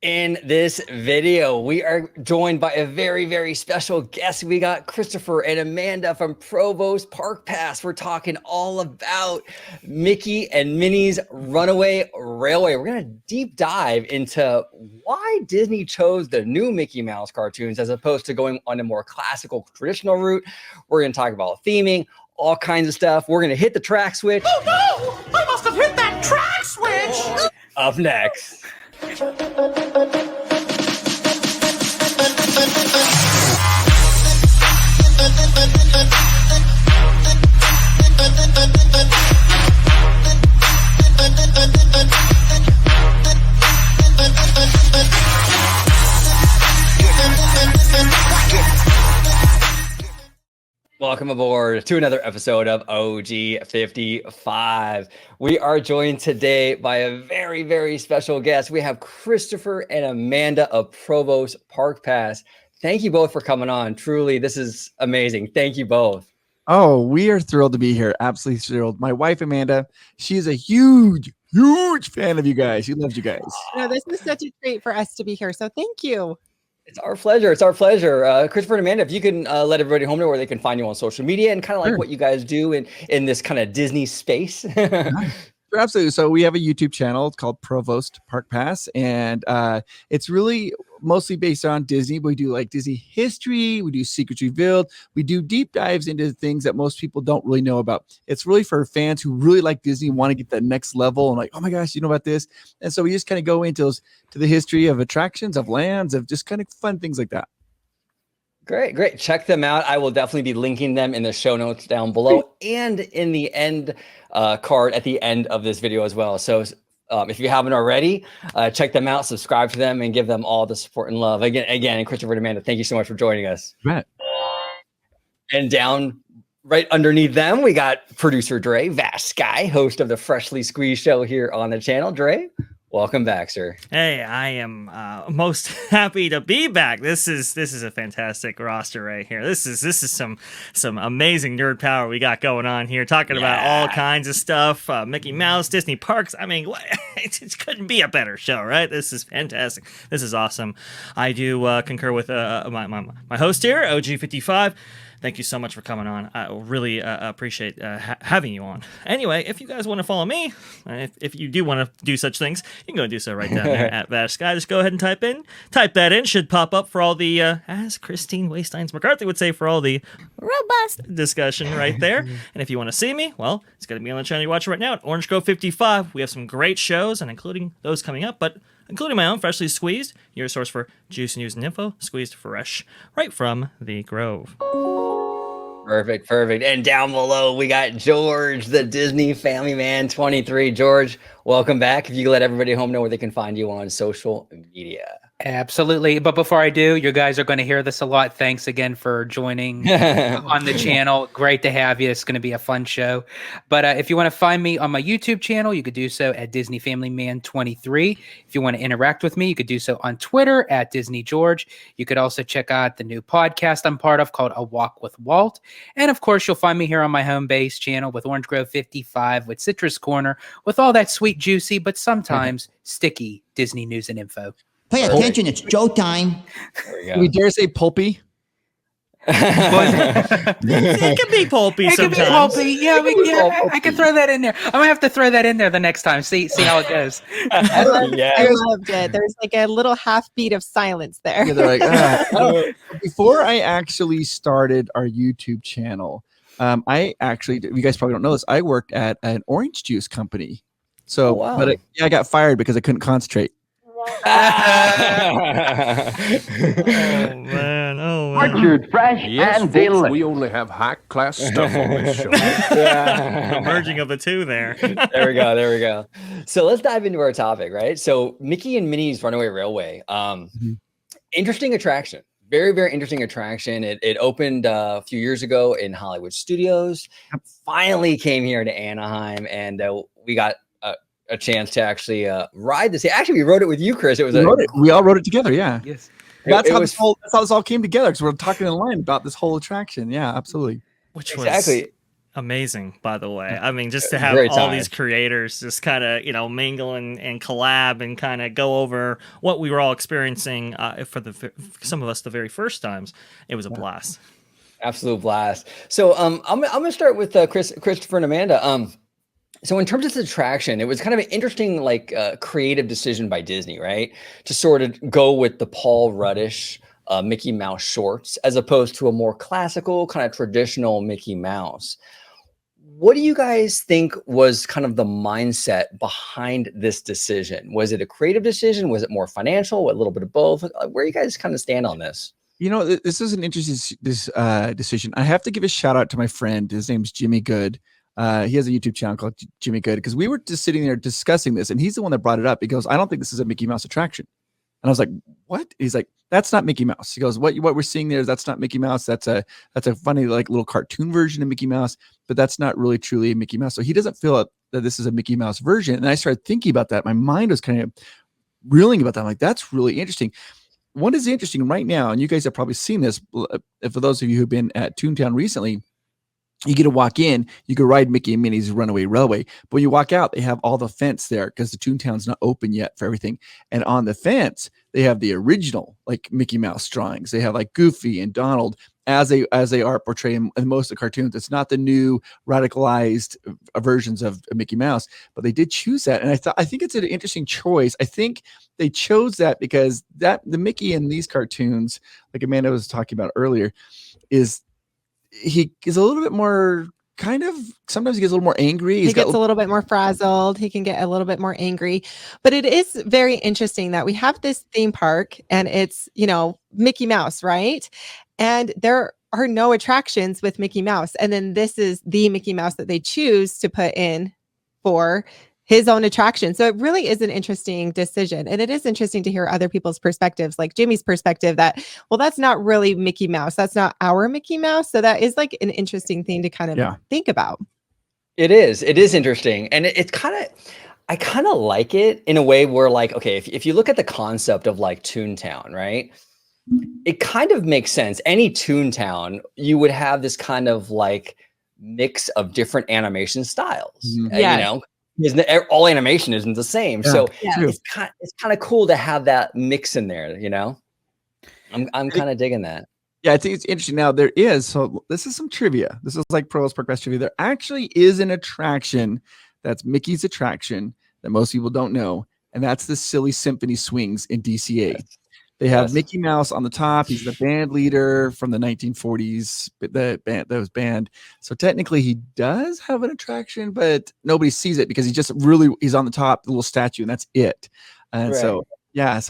In this video, we are joined by a very, very special guest. We got Christopher and Amanda from Provost Park Pass. We're talking all about Mickey and Minnie's Runaway Railway. We're going to deep dive into why Disney chose the new Mickey Mouse cartoons as opposed to going on a more classical, traditional route. We're going to talk about theming, all kinds of stuff. We're going to hit the track switch. Oh no! I must have hit that track switch! Up next. Welcome aboard to another episode of OG 55. We are joined today by a very, very special guest. We have Christopher and Amanda of Provost Park Pass. Thank you both for coming on. Truly, this is amazing. Thank you both. Oh, we are thrilled to be here. Absolutely thrilled. My wife, Amanda, she is a huge fan of you guys. She loves you guys. No, this is such a treat for us to be here. So thank you. It's our pleasure. It's our pleasure. Christopher and Amanda, if you can let everybody home know where they can find you on social media and kind of like what you guys do in this kind of Disney space. Absolutely. So we have a YouTube channel. It's called Provost Park Pass. And it's really mostly based on Disney. We do like Disney history. We do secrets revealed. We do deep dives into things that most people don't really know about. It's really for fans who really like Disney, want to get that next level and like, oh my gosh, you know about this? And so we just kind of go into to the history of attractions, of lands, of just kind of fun things like that. Great. Check them out. I will definitely be linking them in the show notes down below and in the end card at the end of this video as well. So if you haven't already, check them out, subscribe to them, and give them all the support and love. Again, Christopher and Amanda, thank you so much for joining us. Right. And down right underneath them, we got producer Dre Vasky, host of the Freshly Squeezed show here on the channel. Dre, welcome back, sir. Hey, I am most happy to be back. This is a fantastic roster right here. This is some amazing nerd power we got going on here, talking about all kinds of stuff. Mickey Mouse, Disney parks. I mean, it couldn't be a better show, right? This is fantastic. This is awesome. I do concur with my host here, OG55. Thank you so much for coming on. I really appreciate having you on. Anyway, if you guys want to follow me, if you do want to do such things, you can go and do so right down there at VashSky. Just go ahead and type that in. Should pop up for all the, as Christine Waysteins McCarthy would say, for all the robust discussion right there. And if you want to see me, well, it's going to be on the channel you're watching right now at Orange Grove 55. We have some great shows, and including those coming up, but including my own Freshly Squeezed, your source for juice, news, and info, squeezed fresh right from the Grove. Perfect. And down below, we got George, the Disney Family Man 23. George, welcome back. If you can let everybody home know where they can find you on social media. Absolutely. But before I do, you guys are going to hear this a lot. Thanks again for joining on the channel. Great to have you. It's going to be a fun show. But if you want to find me on my YouTube channel, you could do so at Disney Family Man 23. If you want to interact with me, you could do so on Twitter at Disney George. You could also check out the new podcast I'm part of called A Walk with Walt. And of course, you'll find me here on my home base channel with Orange Grove 55 with Citrus Corner with all that sweet, juicy, but sometimes sticky Disney news and info. Pay attention, it's show time. Do we dare say pulpy? It can be pulpy sometimes. It can be pulpy. Yeah, I can throw that in there. I'm going to have to throw that in there the next time. See how it goes. I loved it. There's like a little half beat of silence there. Yeah, they're like, Before I actually started our YouTube channel, you guys probably don't know this, I worked at an orange juice company. So, but I got fired because I couldn't concentrate. Oh man! Orchard, fresh and delicious. We only have high-class stuff on this show. The merging of the two there. There we go. So let's dive into our topic, right? So Mickey and Minnie's Runaway Railway. Interesting attraction. Very, very interesting attraction. It opened a few years ago in Hollywood Studios. Finally came here to Anaheim, and we got a chance to actually ride this. Actually, we wrote it with you, Chris. We all wrote it together. Yeah. Yes. That's how this all came together, because we're talking in line about this whole attraction. Yeah, absolutely. Which exactly. Amazing, by the way. I mean, just to have Great all time. these creators just kind of, mingle and collab and kind of go over what we were all experiencing for some of us the very first times. It was a blast. Absolute blast. So I'm gonna start with Christopher and Amanda. So in terms of the attraction, it was kind of an interesting creative decision by Disney, right? To sort of go with the Paul Rudish Mickey Mouse shorts as opposed to a more classical kind of traditional Mickey Mouse. What do you guys think was kind of the mindset behind this decision? Was it a creative decision? Was it more financial? A little bit of both? Where you guys kind of stand on this? This is an interesting decision. I have to give a shout out to my friend. His name's Jimmy Good. He has a YouTube channel called Jimmy Good, because we were just sitting there discussing this, and he's the one that brought it up. He goes, "I don't think this is a Mickey Mouse attraction." And I was like, "What?" He's like, "That's not Mickey Mouse." He goes, "What we're seeing there is that's not Mickey Mouse. That's a funny little cartoon version of Mickey Mouse, but that's not really truly a Mickey Mouse." So he doesn't feel that this is a Mickey Mouse version. And I started thinking about that. My mind was kind of reeling about that. I'm like, that's really interesting. What is interesting right now, and you guys have probably seen this, for those of you who've been at Toontown recently, you get to walk in, you can ride Mickey and Minnie's Runaway Railway. But when you walk out, they have all the fence there because the Toontown's not open yet for everything. And on the fence, they have the original Mickey Mouse drawings. They have Goofy and Donald as they are portrayed in most of the cartoons. It's not the new radicalized versions of Mickey Mouse, but they did choose that. And I think it's an interesting choice. I think they chose that because the Mickey in these cartoons, like Amanda was talking about earlier, he is a little bit more sometimes he gets a little more angry. He gets a little bit more frazzled. He can get a little bit more angry. But it is very interesting that we have this theme park and it's, Mickey Mouse, right? And there are no attractions with Mickey Mouse. And then this is the Mickey Mouse that they choose to put in for his own attraction. So it really is an interesting decision. And it is interesting to hear other people's perspectives, like Jimmy's perspective that, well, that's not really Mickey Mouse. That's not our Mickey Mouse. So that is an interesting thing to kind of think about. It is interesting. And it's I kind of like it in a way where okay, if you look at the concept of Toontown, right? It kind of makes sense. Any Toontown, you would have this kind of mix of different animation styles, all animation isn't the same. So it's kind of cool to have that mix in there, I'm kind of digging that. Yeah, I think it's interesting. Now this is some trivia. This is Provost Park Pass trivia. There actually is an attraction that's Mickey's attraction that most people don't know, and that's the Silly Symphony Swings in DCA. Yes. They have Mickey Mouse on the top. He's the band leader from the 1940s. That was banned. So technically, he does have an attraction, but nobody sees it because he's on the top, the little statue, and that's it. And so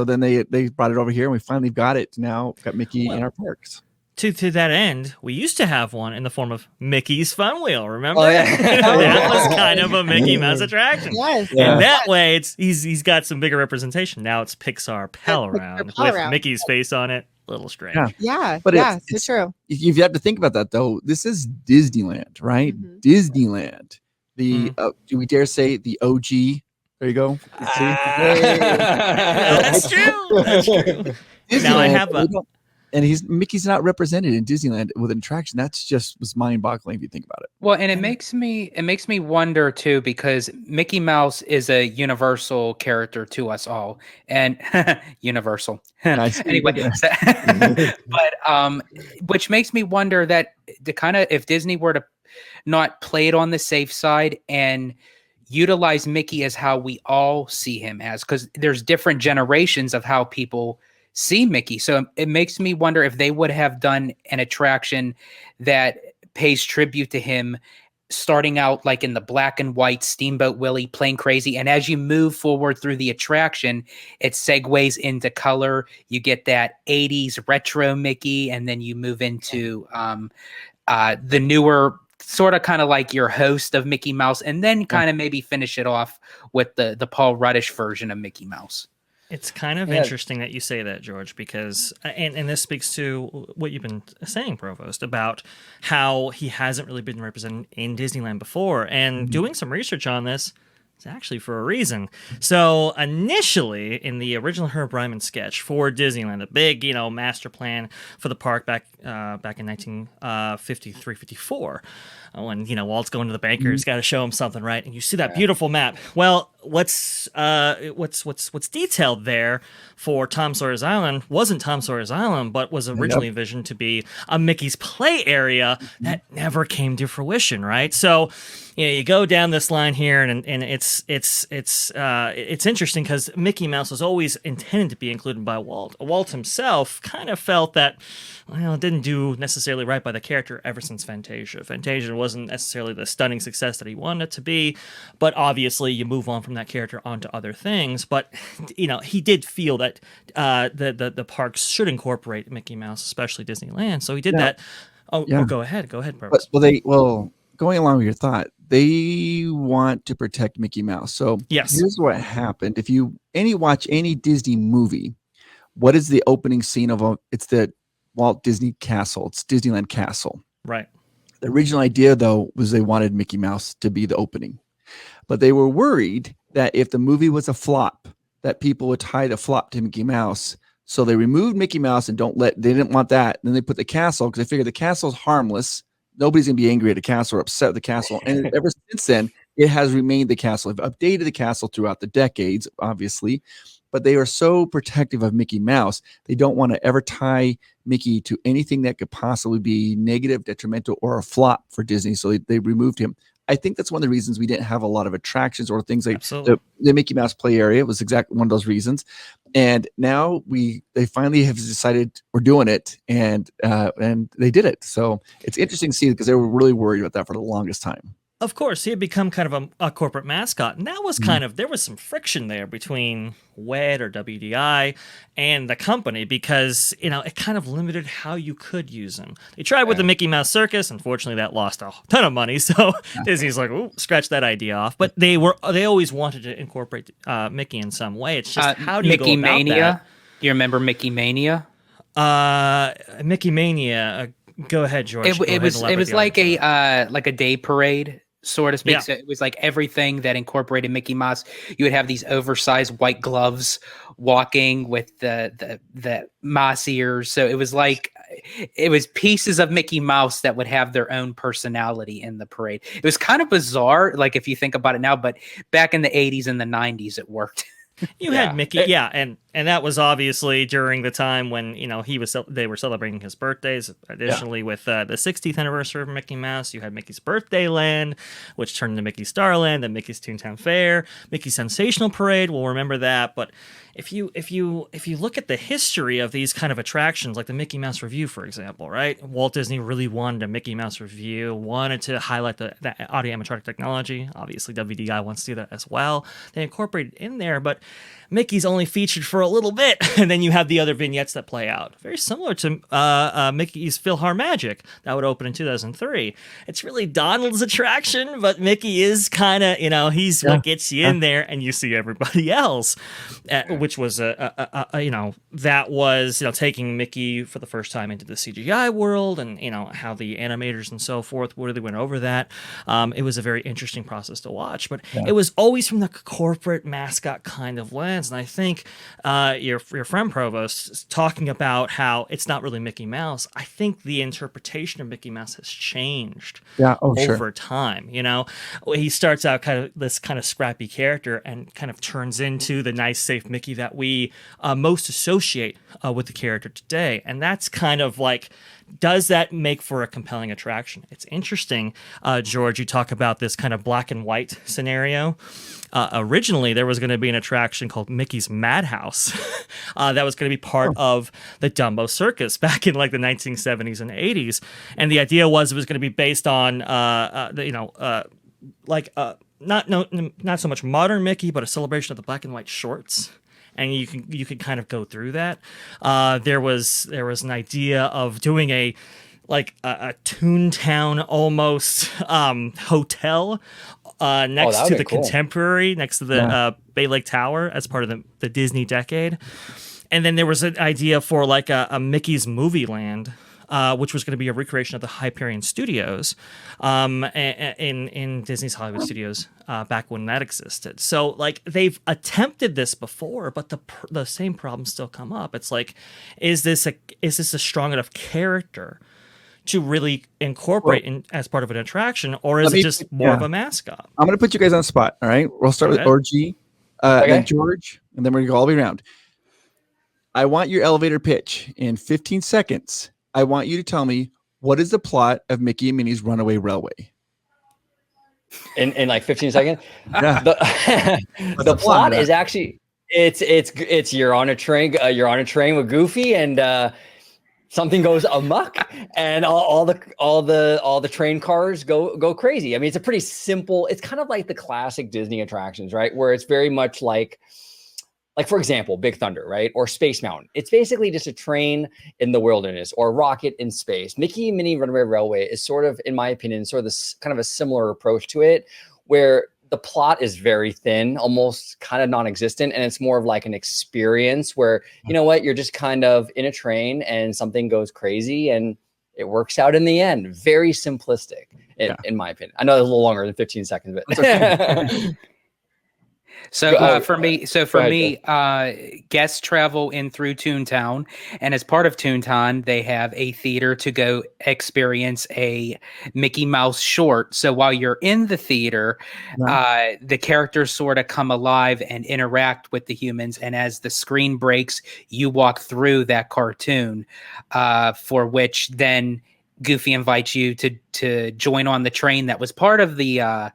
then they brought it over here, and we finally got it. Now we've got Mickey in our parks. To that end, we used to have one in the form of Mickey's Fun Wheel. Remember? Oh, yeah. That was kind of a Mickey Mouse attraction. Yes. Yeah. And that way, he's got some bigger representation. Now it's Pixar Pal Around with Mickey's face on it. A little strange. Yeah, but it's true. You have to think about that though. This is Disneyland, right? Mm-hmm. Disneyland. Do we dare say the OG? There you go. That's true. That's true. Now I have and Mickey's not represented in Disneyland with an attraction. That's was mind-boggling if you think about it. Well, and it makes me wonder too, because Mickey Mouse is a universal character to us all, and universal. Anyway, but which makes me wonder that if Disney were to not play it on the safe side and utilize Mickey as how we all see him as, because there's different generations of how people see Mickey. So it makes me wonder if they would have done an attraction that pays tribute to him, starting out in the black and white Steamboat Willie playing crazy. And as you move forward through the attraction, it segues into color. You get that 80s retro Mickey, and then you move into the newer sort of kind of like your host of Mickey Mouse, and then kind of maybe finish it off with the Paul Rudish version of Mickey Mouse. It's kind of interesting that you say that, George, because, and this speaks to what you've been saying, Provost, about how he hasn't really been represented in Disneyland before. And doing some research on this, It's actually for a reason. So initially, in the original Herb Ryman sketch for Disneyland, a big, master plan for the park back in 1953, 54, when Walt's going to the banker, he's got to show him something, right? And you see that beautiful map. Well, what's detailed there for Tom Sawyer's Island wasn't Tom Sawyer's Island, but was originally envisioned to be a Mickey's play area that never came to fruition, right? So you go down this line here, and it's interesting because Mickey Mouse was always intended to be included by Walt. Walt himself kind of felt that, it didn't do necessarily right by the character ever since Fantasia. Fantasia wasn't necessarily the stunning success that he wanted it to be, but obviously you move on from that character onto other things. But he did feel that the parks should incorporate Mickey Mouse, especially Disneyland. So he did that. Go ahead, Purvis. Going along with your thought, they want to protect Mickey Mouse. So here's what happened. If you watch any Disney movie, what is the opening scene of it's the Walt Disney Castle. It's Disneyland Castle. Right. The original idea, though, was they wanted Mickey Mouse to be the opening. But they were worried that if the movie was a flop, that people would tie the flop to Mickey Mouse. So they removed Mickey Mouse and they didn't want that. Then they put the castle because they figured the castle's harmless. Nobody's going to be angry at the castle or upset with the castle. And ever since then, it has remained the castle. They've updated the castle throughout the decades, obviously. But they are so protective of Mickey Mouse, they don't want to ever tie Mickey to anything that could possibly be negative, detrimental, or a flop for Disney. So they removed him. I think that's one of the reasons we didn't have a lot of attractions or things like the Mickey Mouse play area was exactly one of those reasons. And now they finally have decided we're doing it, and they did it. So it's interesting to see because they were really worried about that for the longest time. Of course, he had become kind of a corporate mascot, and that was there was some friction there between WED or WDI and the company because, it kind of limited how you could use him. They tried with the Mickey Mouse Circus. Unfortunately, that lost a ton of money, so Disney's like, "Ooh, scratch that idea off." But they always wanted to incorporate Mickey in some way. It's just how do you Mickey go about Mania? that? Do you remember Mickey Mania? Mickey Mania. Go ahead, George. It was like a day parade, so to speak. So it was like everything that incorporated Mickey Mouse. You would have these oversized white gloves walking with the mouse ears. So it was pieces of Mickey Mouse that would have their own personality in the parade. It was kind of bizarre, like if you think about it now, but back in the 80s and the 90s, it worked. You had Mickey, and that was obviously during the time when they were celebrating his birthdays. Additionally, with the 60th anniversary of Mickey Mouse, you had Mickey's Birthday Land, which turned into Mickey's Starland, then Mickey's Toontown Fair, Mickey's Sensational Parade. We'll remember that. But if you look at the history of these kind of attractions, like the Mickey Mouse Revue, for example, right? Walt Disney really wanted a Mickey Mouse Revue, wanted to highlight the audio animatronic technology. Obviously, WDI wants to do that as well. They incorporated in there, but Mickey's only featured for a little bit, and then you have the other vignettes that play out. Very similar to Mickey's PhilharMagic that would open in 2003. It's really Donald's attraction, but Mickey is kind of, he's what gets you in there, and you see everybody else, which was that was taking Mickey for the first time into the CGI world, and how the animators and so forth really went over that. It was a very interesting process to watch, but it was always from the corporate mascot kind of lens. And I think your friend Provost is talking about how it's not really Mickey Mouse. I think the interpretation of Mickey Mouse has changed over time. He starts out kind of this kind of scrappy character and kind of turns into the nice, safe Mickey that we most associate with the character today. And that's kind of like, does that make for a compelling attraction? It's interesting, George, you talk about this kind of black and white scenario. Originally, there was going to be an attraction called Mickey's Madhouse that was going to be part of the Dumbo Circus back in like the 1970s and 80s. And the idea was it was going to be based on, not so much modern Mickey, but a celebration of the black and white shorts. And you could kind of go through that. There was an idea of doing a Toontown almost hotel next to the cool. Contemporary, next to the Bay Lake Tower as part of the Disney Decade. And then there was an idea for like a Mickey's Movie Land which was going to be a recreation of the Hyperion Studios in Disney's Hollywood Studios back when that existed. So like they've attempted this before, but the same problems still come up. It's like, is this a strong enough character to really incorporate as part of an attraction, or is it just more of a mascot? I'm going to put you guys on the spot. All right. We'll start with Orgy, then George, and then we're going to go all the way around. I want your elevator pitch in 15 seconds. I want you to tell me, what is the plot of Mickey and Minnie's Runaway Railway? In like 15 seconds? Yeah. The plot is actually it's you're on a train with Goofy, and something goes amok, and all the train cars go crazy. I mean, it's a pretty simple. It's kind of like the classic Disney attractions, right? Where it's very much like for example, Big Thunder, right? Or Space Mountain. It's basically just a train in the wilderness or a rocket in space. Mickey and Minnie Runaway Railway is sort of, in my opinion, sort of this kind of a similar approach to it, where the plot is very thin, almost kind of non-existent. And it's more of like an experience where, you know what, you're just kind of in a train and something goes crazy and it works out in the end. Very simplistic, in my opinion. I know it's a little longer than 15 seconds, but For me, guests travel in through Toontown, and as part of Toontown, they have a theater to go experience a Mickey Mouse short. So while you're in the theater, the characters sort of come alive and interact with the humans, and as the screen breaks, you walk through that cartoon, for which then Goofy invites you to join on the train that was part of the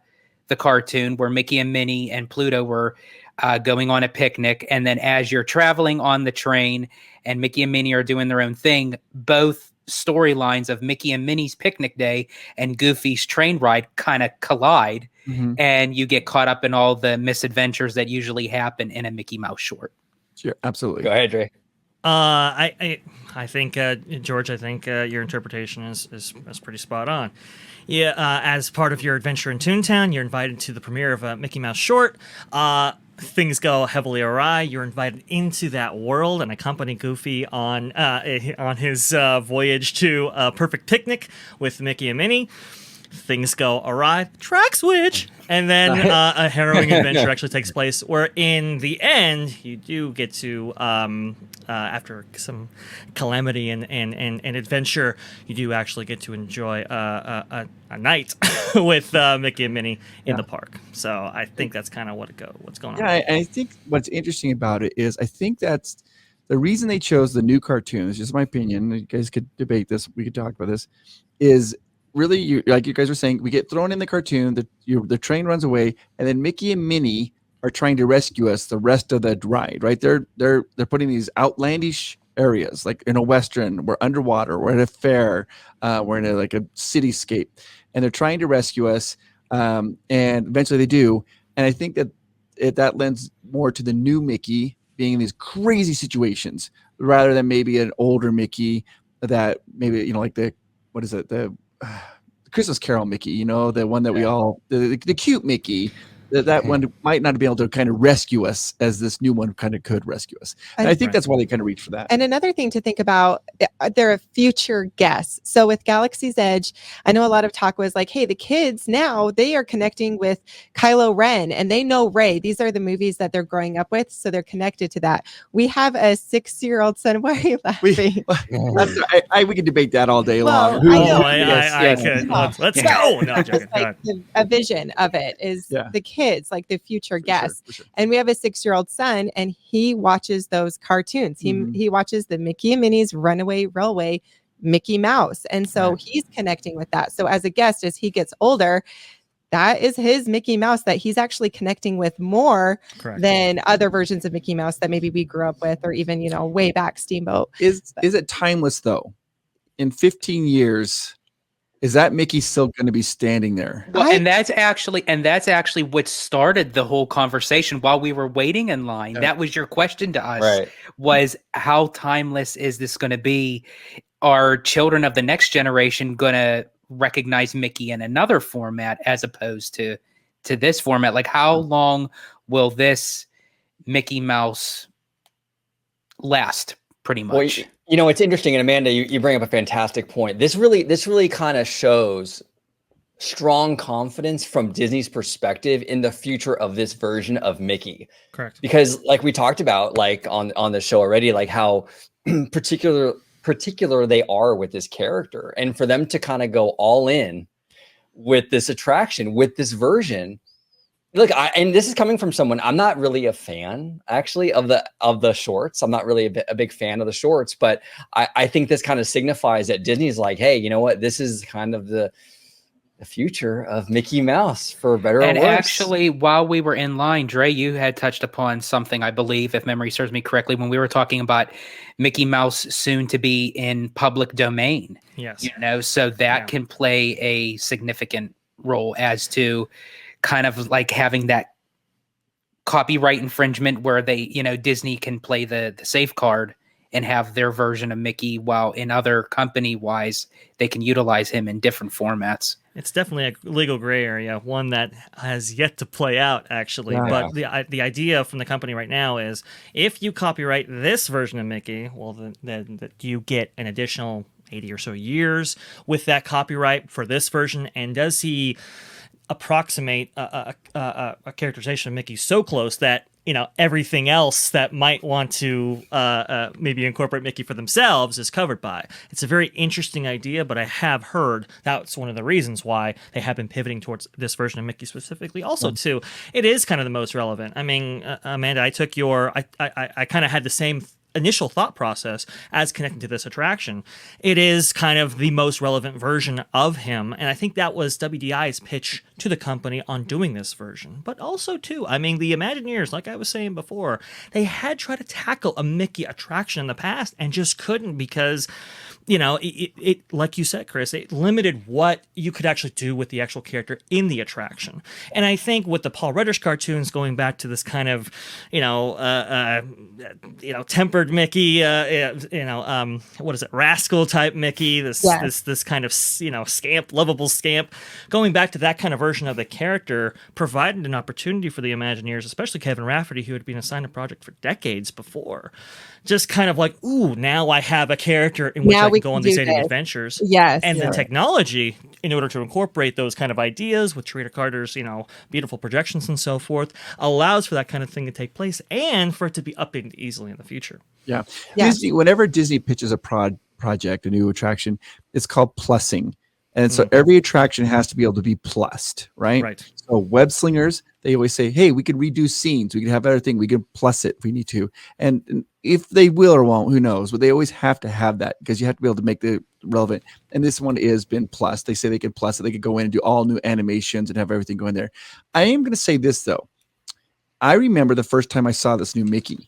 cartoon, where Mickey and Minnie and Pluto were going on a picnic. And then as you're traveling on the train and Mickey and Minnie are doing their own thing, both storylines of Mickey and Minnie's picnic day and Goofy's train ride kind of collide, and you get caught up in all the misadventures that usually happen in a Mickey Mouse short. Sure, absolutely. Go ahead, Dre. I think George, I think your interpretation is pretty spot on. Yeah, as part of your adventure in Toontown, you're invited to the premiere of a Mickey Mouse short. Things go heavily awry. You're invited into that world and accompany Goofy on his voyage to a perfect picnic with Mickey and Minnie. Things go awry, track switch, and then a harrowing adventure actually takes place, where in the end you do get to, after some calamity and adventure, you do actually get to enjoy a night with Mickey and Minnie in the park. So I think that's kind of what's going on. Yeah, I think what's interesting about it is I think that's the reason they chose the new cartoon. It's just my opinion. You guys could debate this. We could talk about this. Is really, like you guys were saying, we get thrown in the cartoon, the train runs away, and then Mickey and Minnie are trying to rescue us the rest of the ride, right? They're putting these outlandish areas, like in a Western, we're underwater, we're at a fair, we're in a cityscape, and they're trying to rescue us, and eventually they do. And I think that lends more to the new Mickey being in these crazy situations, rather than maybe an older Mickey that maybe, like the Christmas Carol Mickey, the one that we all, the cute Mickey, that one might not be able to kind of rescue us as this new one kind of could rescue us. And I think that's why they kind of reach for that. And another thing to think about, there are future guests. So with Galaxy's Edge, I know a lot of talk was like, hey, the kids now, they are connecting with Kylo Ren and they know Rey. These are the movies that they're growing up with. So they're connected to that. We have a 6-year-old son. Why are you laughing? We could debate that all day long. I could. Let's go. No, a vision of it is the kids, like the future guests. For sure. And we have a 6-year-old son, and he watches those cartoons. He watches the Mickey and Minnie's Runaway Railway, Mickey Mouse. And so he's connecting with that. So as a guest, as he gets older, that is his Mickey Mouse that he's actually connecting with more than other versions of Mickey Mouse that maybe we grew up with, or even, way back Steamboat. Is it timeless though? In 15 years, is that Mickey still going to be standing there? Well, and that's actually what started the whole conversation while we were waiting in line. Yeah. That was your question to us, was how timeless is this going to be? Are children of the next generation going to recognize Mickey in another format as opposed to this format? Like, how long will this Mickey Mouse last? pretty Well, much. you know, it's interesting, and Amanda, you bring up a fantastic point. This really kind of shows strong confidence from Disney's perspective in the future of this version of Mickey. Correct. Because like we talked about, like on the show already, like how particular they are with this character, and for them to kind of go all in with this attraction, with this version. Look, and this is coming from someone, I'm not really a fan actually of the shorts. I'm not really a big fan of the shorts, but I think this kind of signifies that Disney's like, hey, you know what? This is kind of the future of Mickey Mouse, for better or worse. And actually, while we were in line, Dre, you had touched upon something, I believe, if memory serves me correctly, when we were talking about Mickey Mouse soon to be in public domain. Yes. You know, so that can play a significant role as to kind of like having that copyright infringement where they, you know, Disney can play the safe card and have their version of Mickey, while in other company wise, they can utilize him in different formats. It's definitely a legal gray area, one that has yet to play out, actually. Yeah. But the idea from the company right now is, if you copyright this version of Mickey, well, then you get an additional 80 or so years with that copyright for this version. And does he approximate a characterization of Mickey so close that, you know, everything else that might want to maybe incorporate Mickey for themselves is covered by? It's a very interesting idea, but I have heard that's one of the reasons why they have been pivoting towards this version of Mickey specifically. Also, too, it is kind of the most relevant. I mean, Amanda, I took I kind of had the same initial thought process as connecting to this attraction. It is kind of the most relevant version of him, and I think that was WDI's pitch to the company on doing this version. But also too, I mean, the Imagineers, like I was saying before, they had tried to tackle a Mickey attraction in the past and just couldn't, because, you know, it like you said, Chris, it limited what you could actually do with the actual character in the attraction. And I think with the Paul Rudish cartoons, going back to this kind of, tempered Mickey, what is it, rascal type Mickey, this kind of, scamp, lovable scamp, going back to that kind of version of the character provided an opportunity for the Imagineers, especially Kevin Rafferty, who had been assigned a project for decades before. Just kind of like, ooh, now I have a character in which I can go on these adventures. Yes. And the technology, in order to incorporate those kind of ideas with Trader Carter's, beautiful projections and so forth, allows for that kind of thing to take place and for it to be updated easily in the future. Yeah. Disney, whenever Disney pitches a project, a new attraction, it's called plussing. And so every attraction has to be able to be plussed, right? Right. So web slingers, they always say, hey, we could redo scenes. We could have everything. We could plus it if we need to. And if they will or won't, who knows? But they always have to have that, because you have to be able to make the relevant. And this one is been plus. They say they could plus it. They could go in and do all new animations and have everything go in there. I am going to say this, though. I remember the first time I saw this new Mickey.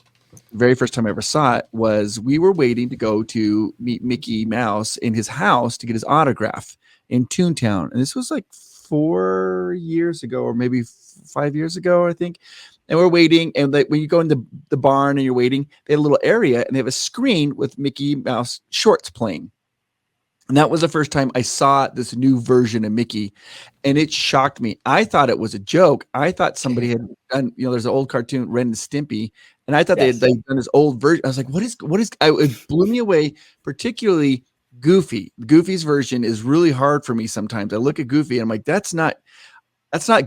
The very first time I ever saw it was we were waiting to go to meet Mickey Mouse in his house to get his autograph in Toontown. And this was like 4 years ago, or maybe 5 years ago, I think. And we're waiting. And when you go in the barn and you're waiting, they have a little area and they have a screen with Mickey Mouse shorts playing. And that was the first time I saw this new version of Mickey, and it shocked me. I thought it was a joke. I thought somebody had done, there's an old cartoon, Ren and Stimpy, and I thought they had done this old version. I was like, what is, it blew me away, particularly Goofy. Goofy's version is really hard for me sometimes. I look at Goofy and I'm like, that's not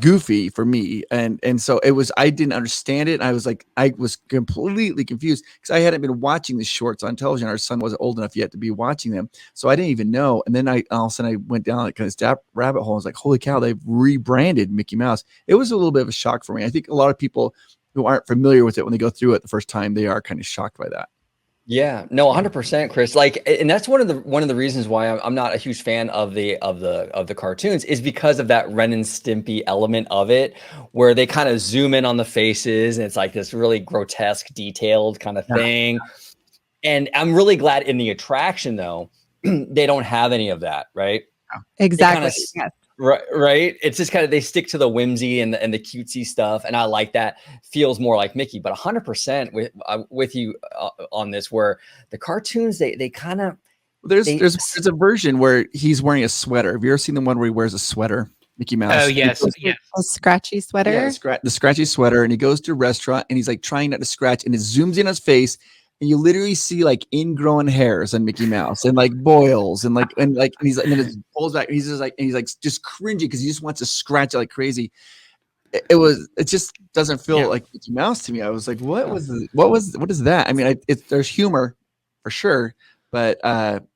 Goofy for me. And so it was, I didn't understand it. I was completely confused because I hadn't been watching the shorts on television. Our son wasn't old enough yet to be watching them. So I didn't even know. And then all of a sudden I went down like this rabbit hole. I was like, holy cow, they've rebranded Mickey Mouse. It was a little bit of a shock for me. I think a lot of people who aren't familiar with it, when they go through it the first time, they are kind of shocked by that. Yeah, no, 100%, Chris. Like, and that's one of the reasons why I'm not a huge fan of the cartoons, is because of that Ren and Stimpy element of it, where they kind of zoom in on the faces and it's like this really grotesque, detailed kind of thing. And I'm really glad in the attraction, though, they don't have any of that, right? Exactly. Yes. Right. It's just kind of, they stick to the whimsy and the cutesy stuff. And I like that. Feels more like Mickey, but 100% with you on this, where the cartoons, they kind of, there's a version where he's wearing a sweater. Have you ever seen the one where he wears a sweater? Mickey Mouse. Oh, yes. A scratchy sweater. Yeah, the scratchy sweater. And he goes to a restaurant and he's like trying not to scratch, and it zooms in on his face. and you literally see like ingrown hairs on Mickey Mouse and like boils and and then it pulls back. He's just cringing because he just wants to scratch it like crazy. It just doesn't feel like Mickey Mouse to me. I was like, what is that? I mean, there's humor for sure, but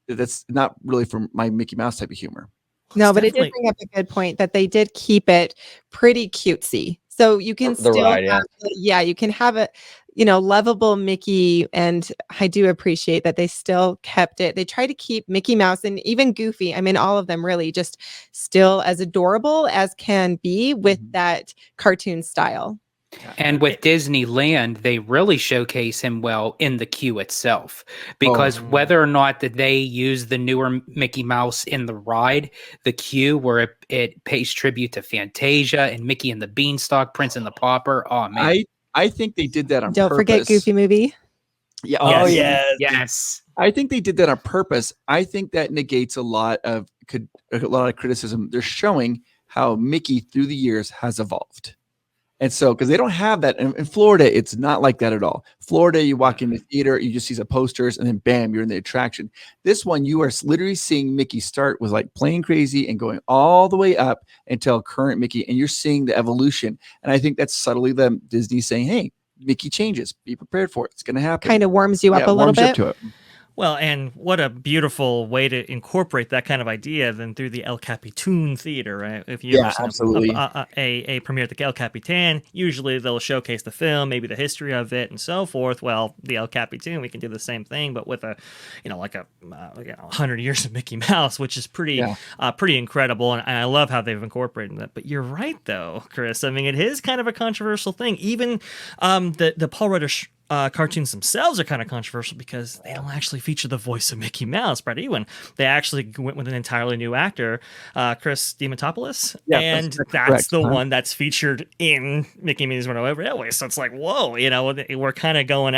that's not really for my Mickey Mouse type of humor. No, but it did bring up a good point that they did keep it pretty cutesy. So you can still you can have a lovable Mickey, and I do appreciate that they still kept it. They try to keep Mickey Mouse and even Goofy, I mean all of them really, just still as adorable as can be with that cartoon style. And with Disneyland, they really showcase him well in the queue itself, because whether or not that they use the newer Mickey Mouse in the ride, the queue where it pays tribute to Fantasia and Mickey and the Beanstalk, Prince and the Pauper. Oh man, I think they did that on Don't purpose. forget Goofy movie. Yeah. Yes. I think they did that on purpose. I think that negates a lot of criticism. They're showing how Mickey through the years has evolved. And so, because they don't have that in Florida, it's not like that at all. Florida, you walk in the theater, you just see some posters, and then bam, you're in the attraction. This one, you are literally seeing Mickey start with like playing crazy and going all the way up until current Mickey, and you're seeing the evolution. And I think that's subtly them Disney saying, "Hey, Mickey changes. Be prepared for it. It's going to happen." Kind of warms you up a little bit. To it. Well, and what a beautiful way to incorporate that kind of idea than through the El Capitan Theater, right? If you ever seen absolutely. a premiere at the El Capitan, usually they'll showcase the film, maybe the history of it, and so forth. Well, the El Capitan, we can do the same thing, but with 100 years of Mickey Mouse, which is pretty incredible, and I love how they've incorporated that. But you're right, though, Chris. I mean, it is kind of a controversial thing. Even the Paul Rudish cartoons themselves are kind of controversial because they don't actually feature the voice of Mickey Mouse, Brett Ewen. They actually went with an entirely new actor, Chris Diamantopoulos, and that's the one that's featured in Mickey Minnie's Runaway Railway. So it's like, whoa, we're kind of going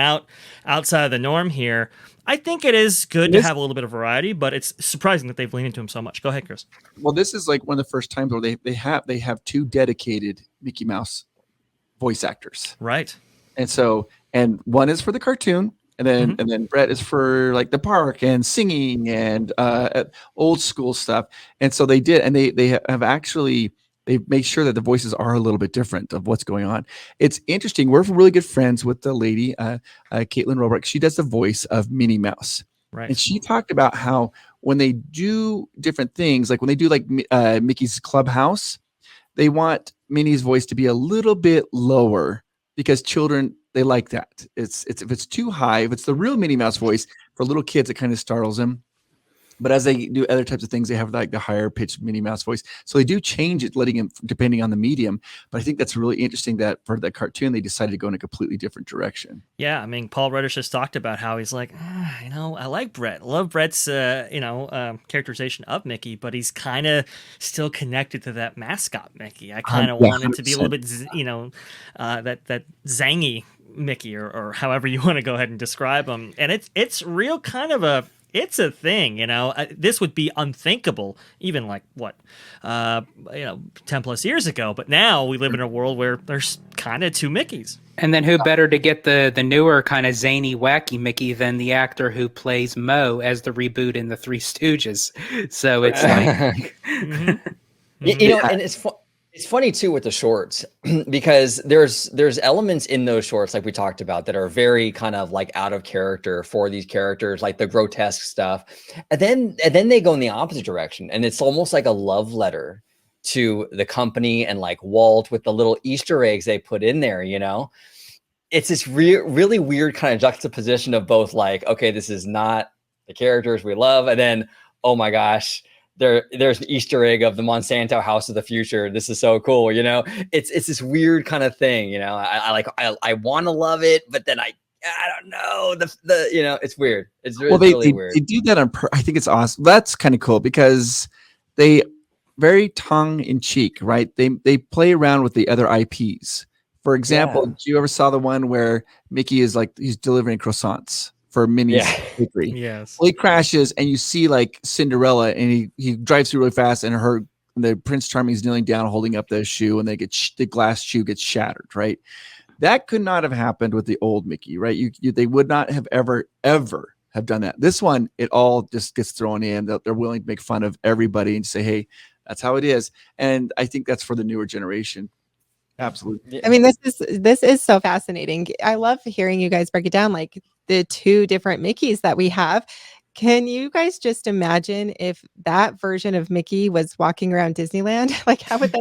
outside of the norm here. I think it is good to have a little bit of variety, but it's surprising that they've leaned into him so much. Go ahead, Chris. Well, this is like one of the first times where they have two dedicated Mickey Mouse voice actors, right? And one is for the cartoon, and then Brett is for like the park and singing and old school stuff. And so they did, and they have actually they make sure that the voices are a little bit different of what's going on. It's interesting. We're really good friends with the lady, Caitlin Roebuck. She does the voice of Minnie Mouse, right? And she talked about how when they do different things, like when they do like Mickey's Clubhouse, they want Minnie's voice to be a little bit lower because children, they like that. It's if it's too high, if it's the real Minnie Mouse voice for little kids, it kind of startles them. But as they do other types of things, they have like the higher pitched Minnie Mouse voice. So they do change it, letting him depending on the medium. But I think that's really interesting that for the cartoon, they decided to go in a completely different direction. Yeah, I mean, Paul Rudish has talked about how he's like, I like Brett. Love Brett's, characterization of Mickey, but he's kind of still connected to that mascot Mickey. I kind of want it to be a little bit, that zangy Mickey or however you want to go ahead and describe him. And it's real kind of it's a thing, this would be unthinkable even like 10 plus years ago. But now we live in a world where there's kind of two Mickeys. And then who better to get the newer kind of zany, wacky Mickey than the actor who plays Mo as the reboot in the Three Stooges. So it's like, and it's funny too with the shorts because there's elements in those shorts like we talked about that are very kind of like out of character for these characters, like the grotesque stuff, and then they go in the opposite direction, and it's almost like a love letter to the company and like Walt with the little Easter eggs they put in there. It's this really weird kind of juxtaposition of both like, okay, this is not the characters we love, and then oh my gosh, there's an Easter egg of the Monsanto House of the Future. This is so cool, It's this weird kind of thing, I want to love it, but then I don't know it's weird. It's really weird. They do that I think it's awesome. That's kind of cool because they very tongue in cheek, right? They play around with the other IPs. For example, you ever saw the one where Mickey is like he's delivering croissants for Minnie's bakery? Yes. Well, he crashes and you see like Cinderella and he drives through really fast and the Prince Charming is kneeling down holding up the shoe and the glass shoe gets shattered, right? That could not have happened with the old Mickey, right? They would not have ever have done that. This one, it all just gets thrown in. They're willing to make fun of everybody and say, hey, that's how it is. And I think that's for the newer generation. Absolutely. I mean, this is so fascinating. I love hearing you guys break it down, like the two different Mickeys that we have. Can you guys just imagine if that version of Mickey was walking around Disneyland? Like, how would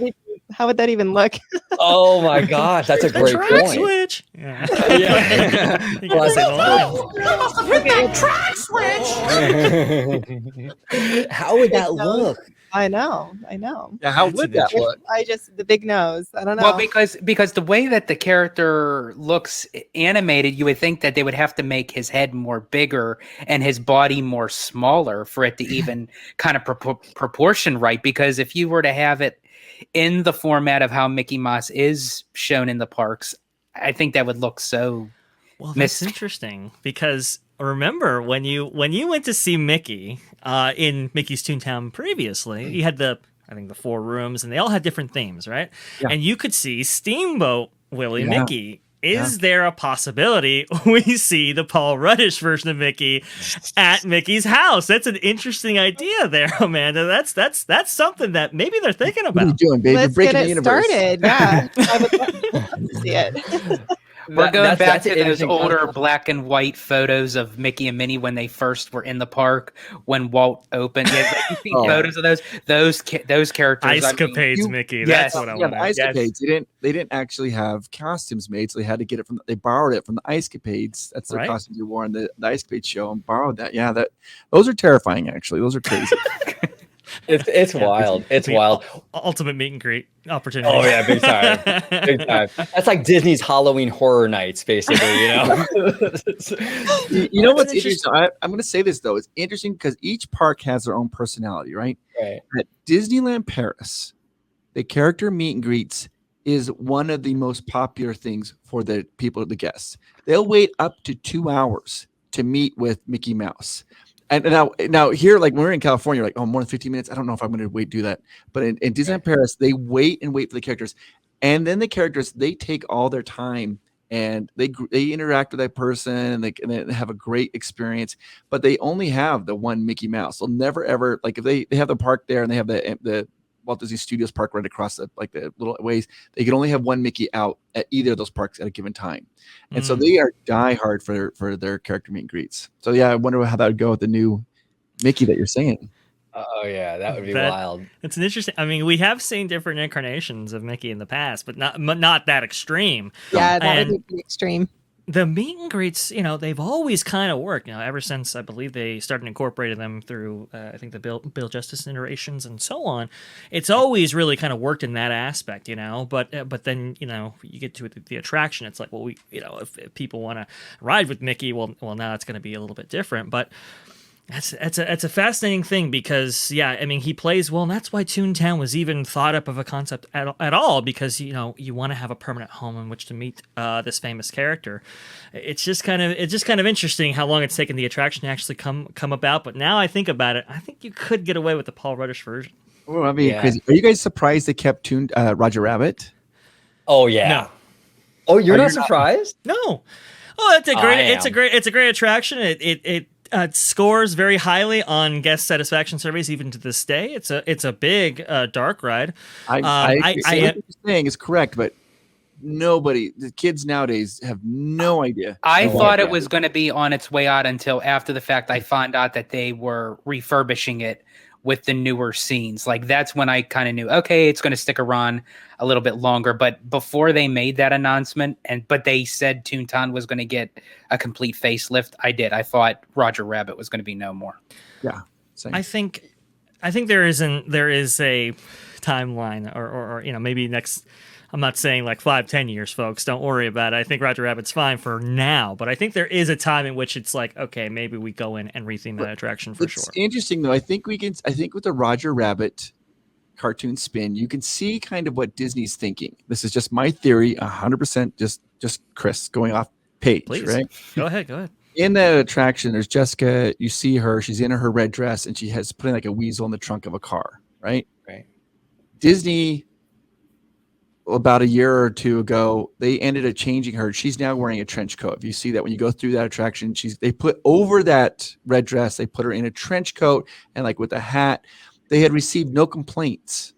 that even look? Oh my gosh, that's a great Track point. switch. Yeah. Yeah. You gotta say the line. You must have hit that track switch. How would that look? I know. Yeah, how would that look? The big nose. I don't know. Well, because the way that the character looks animated, you would think that they would have to make his head more bigger and his body more smaller for it to even kind of proportion right. Because if you were to have it in the format of how Mickey Mouse is shown in the parks, I think that would look so. Well, that's interesting because remember when you went to see Mickey in Mickey's Toontown previously, you had the 4 rooms and they all had different themes, right? Yeah. And you could see Steamboat Willie Mickey. Is there a possibility we see the Paul Rudish version of Mickey at Mickey's house? That's an interesting idea there, Amanda. That's something that maybe they're thinking about. What are you doing, baby? Let's Breaking get the it universe. started. Yeah, I would love to see it. We're going back to those interesting older black and white photos of Mickey and Minnie when they first were in the park when Walt opened. Yeah, you see photos of those characters. Ice-capades, Mickey. That's what I want. The Ice-capades. They didn't actually have costumes made, so they had to get it they borrowed it from the Ice-capades. That's the costumes you wore in the Ice-capade show and borrowed that. Yeah, those are terrifying. Actually, those are crazy. It's wild. It's wild. Ultimate meet and greet opportunity. Oh yeah, big time. Big time. That's like Disney's Halloween Horror Nights, basically, you know. You know what's interesting? I'm going to say this though. It's interesting because each park has their own personality, right? Right. At Disneyland Paris, the character meet and greets is one of the most popular things for the people, the guests. They'll wait up to 2 hours to meet with Mickey Mouse. And now here, like when we're in California, like, oh, more than 15 minutes. I don't know if I'm going to do that. But in Disneyland Paris, they wait for the characters. And then the characters, they take all their time and they interact with that person and they have a great experience. But they only have the one Mickey Mouse. They'll never, ever, like if they have the park there and they have the Walt Disney Studios park right across the little ways, they can only have one Mickey out at either of those parks at a given time. And so they are diehard for their character meet and greets. So yeah, I wonder how that would go with the new Mickey that you're saying. Oh yeah, that would be wild. It's an interesting. I mean, we have seen different incarnations of Mickey in the past, but not that extreme. Yeah, that would be extreme. The meet and greets, they've always kind of worked. Ever since I believe they started incorporating them through, I think the Bill Justice iterations and so on. It's always really kind of worked in that aspect, But then you get to the attraction. It's like, well, if people want to ride with Mickey, well, now it's going to be a little bit different, but. That's a fascinating thing because he plays well, and that's why Toontown was even thought up of a concept at all because you want to have a permanent home in which to meet this famous character. It's just kind of interesting how long it's taken the attraction to actually come about. But now I think about it, I think you could get away with the Paul Rudish version. Oh, that'd be crazy. Are you guys surprised they kept Roger Rabbit? Oh yeah. No. Oh, you're not surprised? No. Oh, it's a great attraction. It scores very highly on guest satisfaction surveys, even to this day. It's a big dark ride. What you're saying is correct, but the kids nowadays have no idea. I thought it was going to be on its way out until after the fact. I found out that they were refurbishing it with the newer scenes. Like that's when I kind of knew, okay, it's going to stick around a little bit longer. But before they made that announcement, but they said Toontown was going to get a complete facelift, I did. I thought Roger Rabbit was going to be no more. Yeah, same. I think there is a timeline, or maybe next. I'm not saying like 5-10 years, folks. Don't worry about it. I think Roger Rabbit's fine for now, but I think there is a time in which it's like, okay, maybe we go in and retheme that attraction for sure. It's interesting though. I think with the Roger Rabbit cartoon spin, you can see kind of what Disney's thinking. This is just my theory, 100% just Chris going off page. Please. Right? Go ahead. In the attraction, there's Jessica. You see her. She's in her red dress, and she has putting like a weasel in the trunk of a car. Right. Right. Disney about a year or two ago, they ended up changing her. She's now wearing a trench coat. If you see that when you go through that attraction, they put over that red dress, they put her in a trench coat and like with a hat. They had received no complaints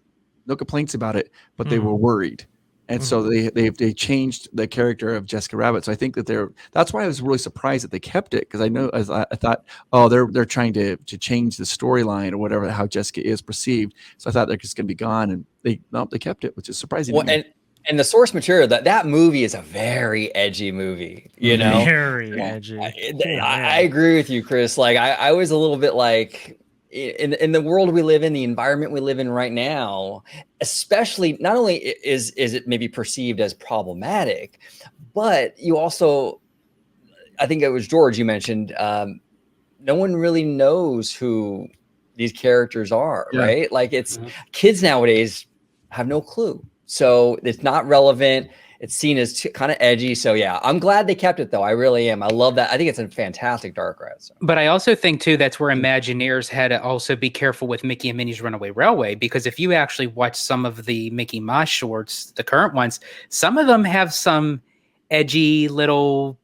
about it, but they were worried. And so they changed the character of Jessica Rabbit. So I think that that's why I was really surprised that they kept it, because I thought, oh, they're trying to change the storyline or whatever, how Jessica is perceived. So I thought they're just going to be gone, and they kept it, which is surprising. Well, to me. and the source material, that movie is a very edgy movie, you know, very edgy. I agree with you, Chris. Like I was a little bit like, in the world we live in, the environment we live in right now, especially, not only is it maybe perceived as problematic, but you also, I think it was George, you mentioned, no one really knows who these characters are, right? Like kids nowadays have no clue. So it's not relevant. It's seen as kind of edgy. So yeah, I'm glad they kept it though. I really am. I love that. I think it's a fantastic dark ride. So. But I also think too, that's where Imagineers had to also be careful with Mickey and Minnie's Runaway Railway, because if you actually watch some of the Mickey Mouse shorts, the current ones, some of them have some edgy little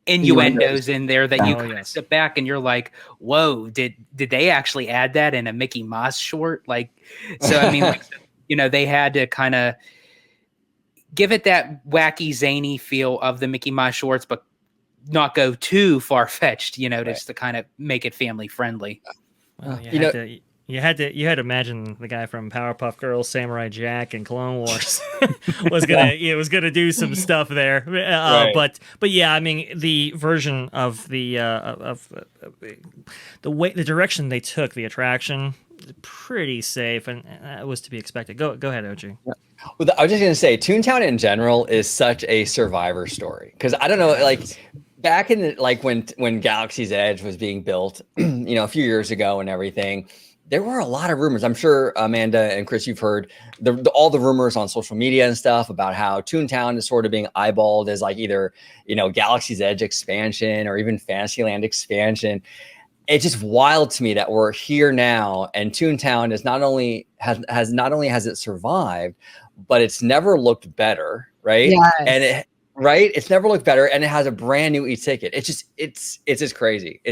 innuendos in there that you kind of sit back and you're like, whoa, did they actually add that in a Mickey Mouse short? Like, so I mean, like, you know, they had to kind of give it that wacky, zany feel of the Mickey Mouse shorts, but not go too far-fetched, you know, just to kind of make it family-friendly. Well, you had to imagine the guy from Powerpuff Girls, Samurai Jack, and Clone Wars was gonna do some stuff there. But yeah, I mean, the version of the direction they took the attraction, pretty safe, and that was to be expected. Go ahead, OG. Well, I was just gonna say, Toontown in general is such a survivor story, because I don't know, like back in when Galaxy's Edge was being built, you know, a few years ago and everything, there were a lot of rumors. I'm sure Amanda and Chris, you've heard all the rumors on social media and stuff about how Toontown is sort of being eyeballed as like either, you know, Galaxy's Edge expansion or even Fantasyland expansion. It's just wild to me that we're here now, and Toontown is not only has it survived, but it's never looked better, right? Yes. And it's never looked better, and it has a brand new e-ticket. It's just crazy.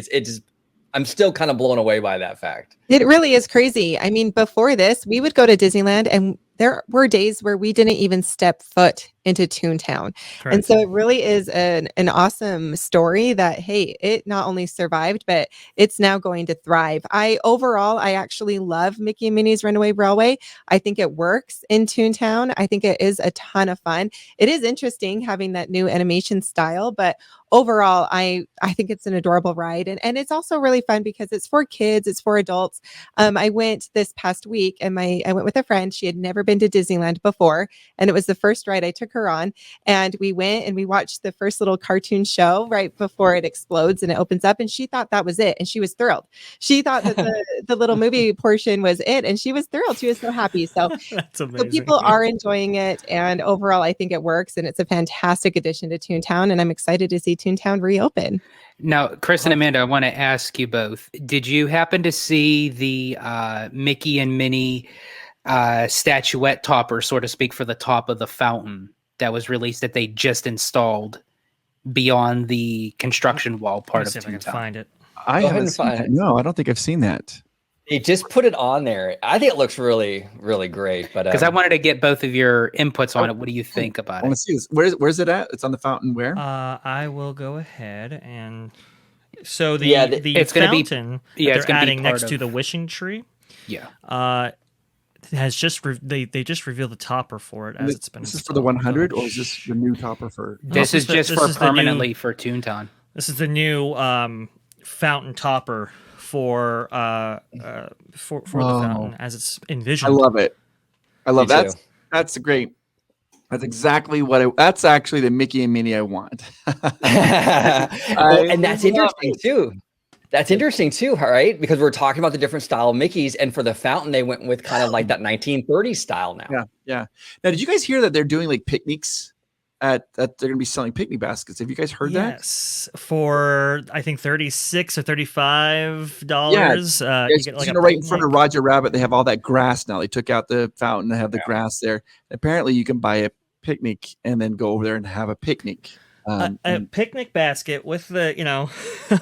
I'm still kind of blown away by that fact. It really is crazy. I mean, before this, we would go to Disneyland, and there were days where we didn't even step foot into Toontown. Correct. And so it really is an awesome story that, hey, it not only survived, but it's now going to thrive. I actually love Mickey and Minnie's Runaway Railway. I think it works in Toontown. I think it is a ton of fun. It is interesting having that new animation style, but overall, I think it's an adorable ride. And it's also really fun because it's for kids, it's for adults. I went this past week, and I went with a friend. She had never been to Disneyland before, and it was the first ride I took her on. And we went and we watched the first little cartoon show right before it explodes and it opens up, and she thought that was it, and she was thrilled. She thought that the little movie portion was it, and she was thrilled. She was so happy. So, That's amazing. so people are enjoying it, and overall, I think it works, and it's a fantastic addition to Toontown, and I'm excited to see Toontown reopen. Now, Chris and Amanda, I want to ask you both, did you happen to see the Mickey and Minnie statuette topper, so to speak, for the top of the fountain that was released that they just installed beyond the construction wall part of Let me see if I can Toontown? find it. I haven't seen that. No, I don't think I've seen that. They just put it on there. I think it looks really, really great. But Because I wanted to get both of your inputs on it. What do you think I about want it? to see this. Where's it at? It's on the fountain. Where? I will go ahead and so the it's gonna be- fountain yeah, that it's they're gonna be adding part next to of- the wishing tree Yeah. has just they just revealed the topper for it as it's been. This is for the installed. 100, or is this the new topper for? This is just this for is the new- permanently for Toontown. This is the new fountain topper for the fountain as it's I envisioned. love it. I love Me that. too. That's great. That's exactly what that's actually the Mickey and Minnie I want. And that's interesting too. That's interesting too, right? Because we're talking about the different style of Mickeys, and for the fountain, they went with kind of like that 1930s style now. Yeah. Now, did you guys hear that they're doing like picnics they're going to be selling picnic baskets. Have you guys heard that? Yes, for I think $36 or $35. You get like a right in front of picnic. Roger Rabbit. They have all that grass now. They took out the fountain. They have the grass there. Apparently, you can buy a picnic and then go over there and have a picnic. A picnic basket with the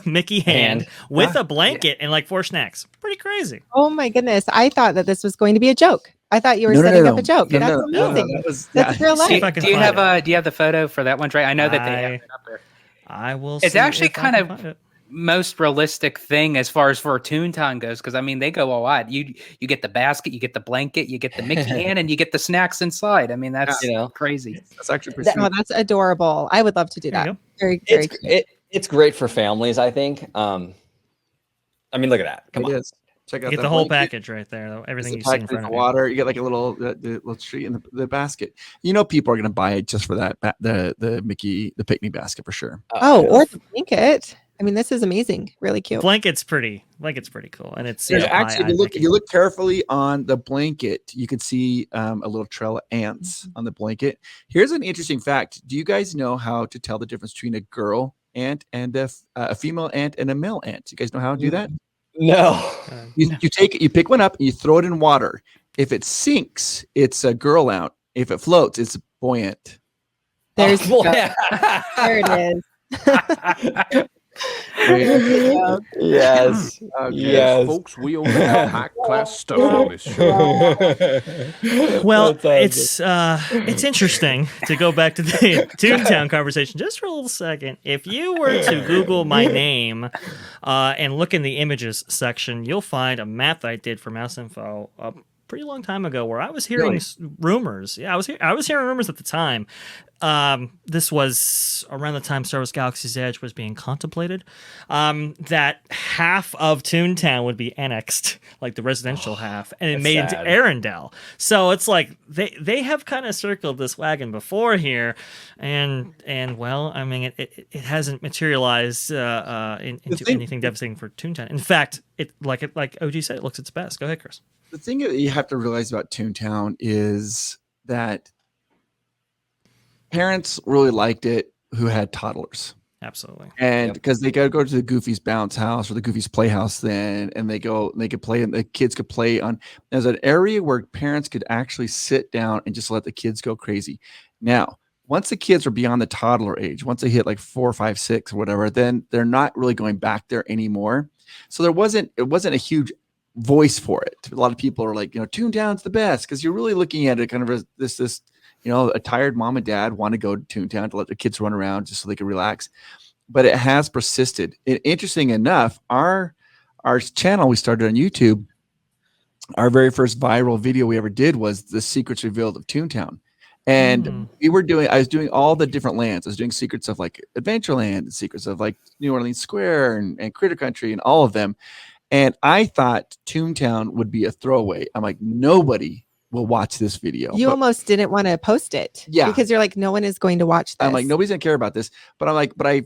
Mickey hand with a blanket and like 4 snacks. Pretty crazy. Oh my goodness. I thought that this was going to be a joke. I thought you were setting up a joke. That's amazing. That's real life. Do you have the photo for that one, Dre? I know that they have it up there. I will. It's actually kind of most realistic thing as far as for Toontown goes, because I mean they go all out. You get the basket, you get the blanket, you get the Mickey hand, and you get the snacks inside. I mean that's crazy. That's actually pretty sweet. That's adorable. I would love to do that. Very, very cute. It's great for families, I think. I mean, look at that. Come on. Check out the whole package right there, though. Everything you see in front of you. Water. You get like a little little treat in the basket. People are going to buy it just for that the picnic basket for sure. Or the blanket. I mean, this is amazing. Really cute. Blanket's pretty cool, and it's actually if you look carefully on the blanket, you can see a little trail of ants on the blanket. Here's an interesting fact. Do you guys know how to tell the difference between a girl ant and a female ant and a male ant? You guys know how to do that? No. You pick one up and you throw it in water. If it sinks, it's a girl ant. If it floats, it's a boy ant. There it is. Yes. Yes. Folks, we only have high-class stuff on this show. Well, it's interesting to go back to the Toontown conversation just for a little second. If you were to Google my name and look in the images section, you'll find a map that I did for Mouse Info a pretty long time ago where I was hearing rumors. Yeah, I was hearing rumors at the time. This was around the time Star Wars Galaxy's Edge was being contemplated, that half of Toontown would be annexed, like the residential half, and it made into Arendelle. So it's like they have kind of circled this wagon before here, and well, I mean, it hasn't materialized into anything devastating for Toontown. In fact, like OG said, it looks its best. Go ahead, Chris. The thing that you have to realize about Toontown is that parents really liked it who had toddlers. Absolutely. And because they got to go to the Goofy's bounce house or the Goofy's playhouse then, and they could play, and the kids could play on. There's an area where parents could actually sit down and just let the kids go crazy. Now, once the kids are beyond the toddler age, once they hit like 4, 5, 6 or whatever, then they're not really going back there anymore. So it wasn't a huge voice for it. A lot of people are like, Toontown's the best, because you're really looking at it kind of as this a tired mom and dad want to go to Toontown to let the kids run around just so they can relax. But it has persisted. Interesting enough, our channel we started on YouTube, our very first viral video we ever did was the secrets revealed of Toontown. And I was doing all the different lands. I was doing secrets of like Adventureland and secrets of like New Orleans Square and Critter Country and all of them. And I thought Toontown would be a throwaway. I'm like, nobody will watch this video. You almost didn't want to post it. Yeah. Because you're like, no one is going to watch this. I'm like, nobody's gonna care about this. But I'm like, but I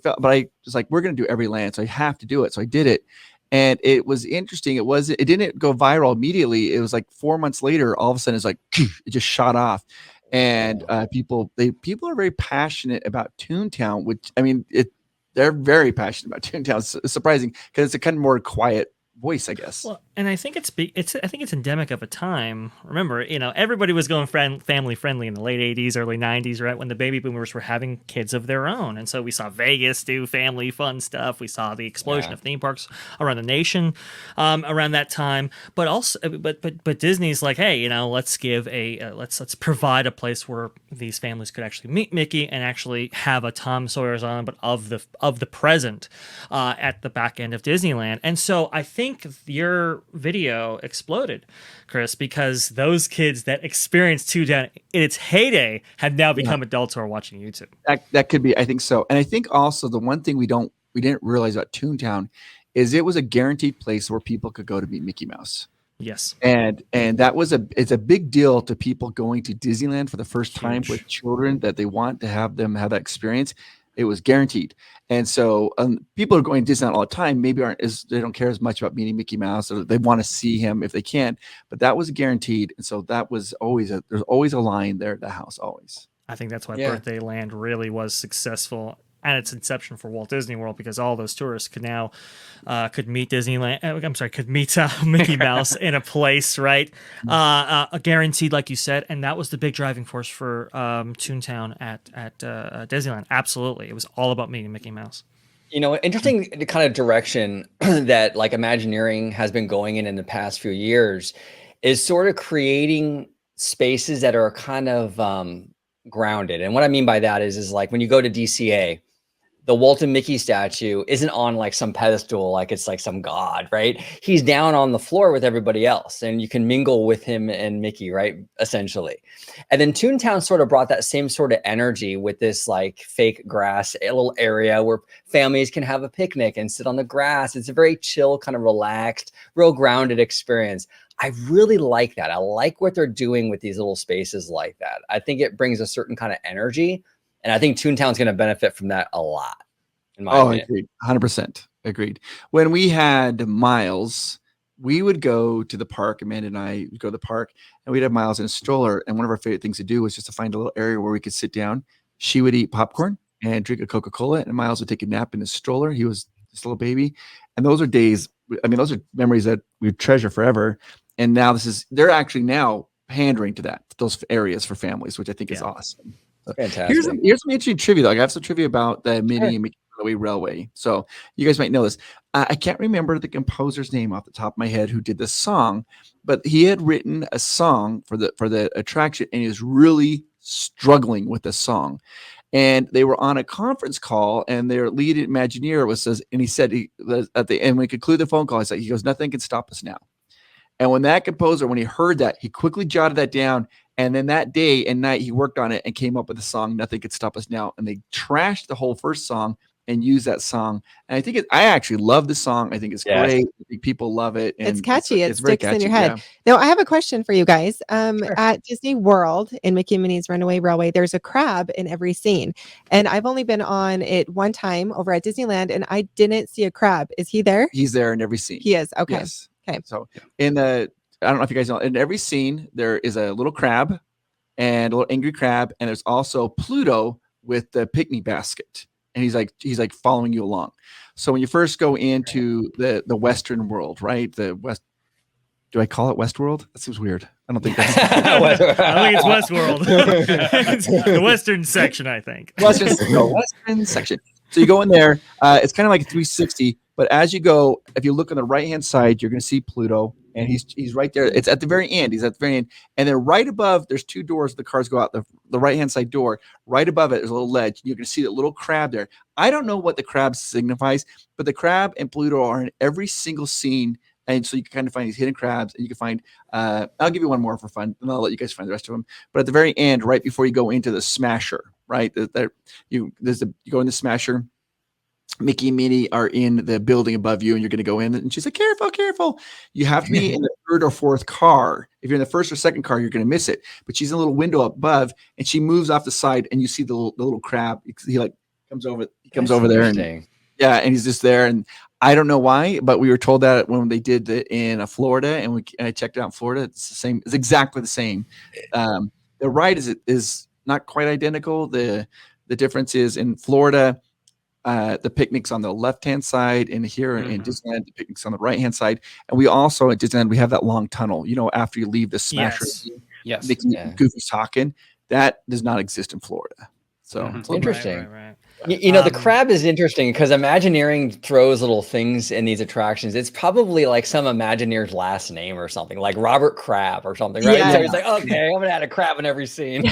was like, we're gonna do every land, so I have to do it. So I did it. And it was interesting. It didn't go viral immediately. It was like 4 months later, all of a sudden it's like it just shot off. And people are very passionate about Toontown, which I mean, they're very passionate about Toontown. It's surprising because it's a kind of more quiet voice, I guess. Well, and I think it's endemic of a time. Remember, everybody was going family friendly in the late 80s, early 90s, right, when the baby boomers were having kids of their own. And so we saw Vegas do family fun stuff. We saw the explosion of theme parks around the nation around that time. But also, but Disney's like, hey, let's give let's provide a place where these families could actually meet Mickey and actually have a Tom Sawyer's Island, but of the present at the back end of Disneyland. And so I think your video exploded, Chris, because those kids that experienced Toontown in its heyday have now become adults who are watching YouTube. That could be, I think so. And I think also the one thing we didn't realize about Toontown is it was a guaranteed place where people could go to meet Mickey Mouse. Yes. And that was it's a big deal to people going to Disneyland for the first time with children, that they want to have them have that experience. It was guaranteed. And so people are going to Disneyland all the time. Maybe they don't care as much about meeting Mickey Mouse, or they want to see him if they can, but that was guaranteed. And so that was there's always a line there at the house, always. I think that's why Yeah. Birthday Land really was successful at its inception for Walt Disney World, because all those tourists could now could meet Disneyland. Could meet Mickey Mouse in a place, right? Guaranteed, like you said, and that was the big driving force for Toontown at Disneyland. Absolutely, it was all about meeting Mickey Mouse. You know, interesting kind of direction that like Imagineering has been going in the past few years is sort of creating spaces that are kind of grounded. And what I mean by that is like when you go to DCA, the Walt and Mickey statue isn't on like some pedestal, like it's like some god, right? He's down on the floor with everybody else, and you can mingle with him and Mickey, right? Essentially. And then Toontown sort of brought that same sort of energy with this like fake grass, a little area where families can have a picnic and sit on the grass. It's a very chill, kind of relaxed, real grounded experience. I really like that. I like what they're doing with these little spaces like that. I think it brings a certain kind of energy. And I think Toontown's going to benefit from that a lot. In my opinion. Agreed. 100% agreed. When we had Miles, we would go to the park. Amanda and I would go to the park, and we'd have Miles in a stroller. And one of our favorite things to do was just to find a little area where we could sit down. She would eat popcorn and drink a Coca-Cola, and Miles would take a nap in his stroller. He was this little baby. And those are days, I mean, those are memories that we treasure forever. And now they're actually now pandering to those areas for families, which I think is awesome. Fantastic. Here's some interesting trivia, though. I have some trivia about the Minnie and Mickey Runaway Railway. So you guys might know this. I can't remember the composer's name off the top of my head who did this song, but he had written a song for the attraction, and he was really struggling with the song. And they were on a conference call, and their lead Imagineer he said at the end, when he concluded the phone call, he goes, "Nothing can stop us now." And when that composer, when he heard that, he quickly jotted that down. And then that day and night, he worked on it and came up with the song "Nothing Could Stop Us Now." And they trashed the whole first song and used that song. And I think I actually love the song. I think it's great. I think people love it. And it's catchy. It very sticks in catchy, your head. yeah. Now, I have a question for you guys. At Disney World in Mickey and Minnie's Runaway Railway, there's a crab in every scene. And I've only been on it one time over at Disneyland, and I didn't see a crab. Is he there? He's there in every scene. He is. Okay. Yes. Okay. So I don't know if you guys know, in every scene, there is a little crab and a little angry crab. And there's also Pluto with the picnic basket. And he's like following you along. So when you first go into the Western world, right? The West, do I call it Westworld? That seems weird. I don't think that's I think it's Westworld. It's the Western section, I think. Western section. So you go in there. It's kind of like a 360. But as you go, if you look on the right-hand side, you're going to see Pluto. And he's right there. It's at the very end. He's at the very end. And then right above, there's two doors. The cars go out. The right-hand side door, right above it, there's a little ledge. You can see the little crab there. I don't know what the crab signifies, but the crab and Pluto are in every single scene. And so you can kind of find these hidden crabs. And you can find, I'll give you one more for fun, and I'll let you guys find the rest of them. But at the very end, right before you go into the Smasher, right? You go in the Smasher. Mickey and Minnie are in the building above you, and you're going to go in, and she's like, "Careful, careful." You have to be in the third or fourth car. If you're in the first or second car, you're going to miss it. But she's in a little window up above, and she moves off the side, and you see the little crab. He like comes over. He comes over there, and and he's just there. And I don't know why, but we were told that when they did it in Florida, and I checked it out in Florida. It's the same. It's exactly the same. The ride is not quite identical. The difference is in Florida. The picnic's on the left-hand side, and here in Disneyland, the picnic's on the right-hand side. And we also at Disneyland, we have that long tunnel. You know, after you leave the Smasher, yes, Goofy's talking. That does not exist in Florida. So it's interesting. Right. You know, the crab is interesting because Imagineering throws little things in these attractions. It's probably like some Imagineer's last name or something, like Robert Crab or something, right? Yeah. So he's like, okay, I'm gonna add a crab in every scene.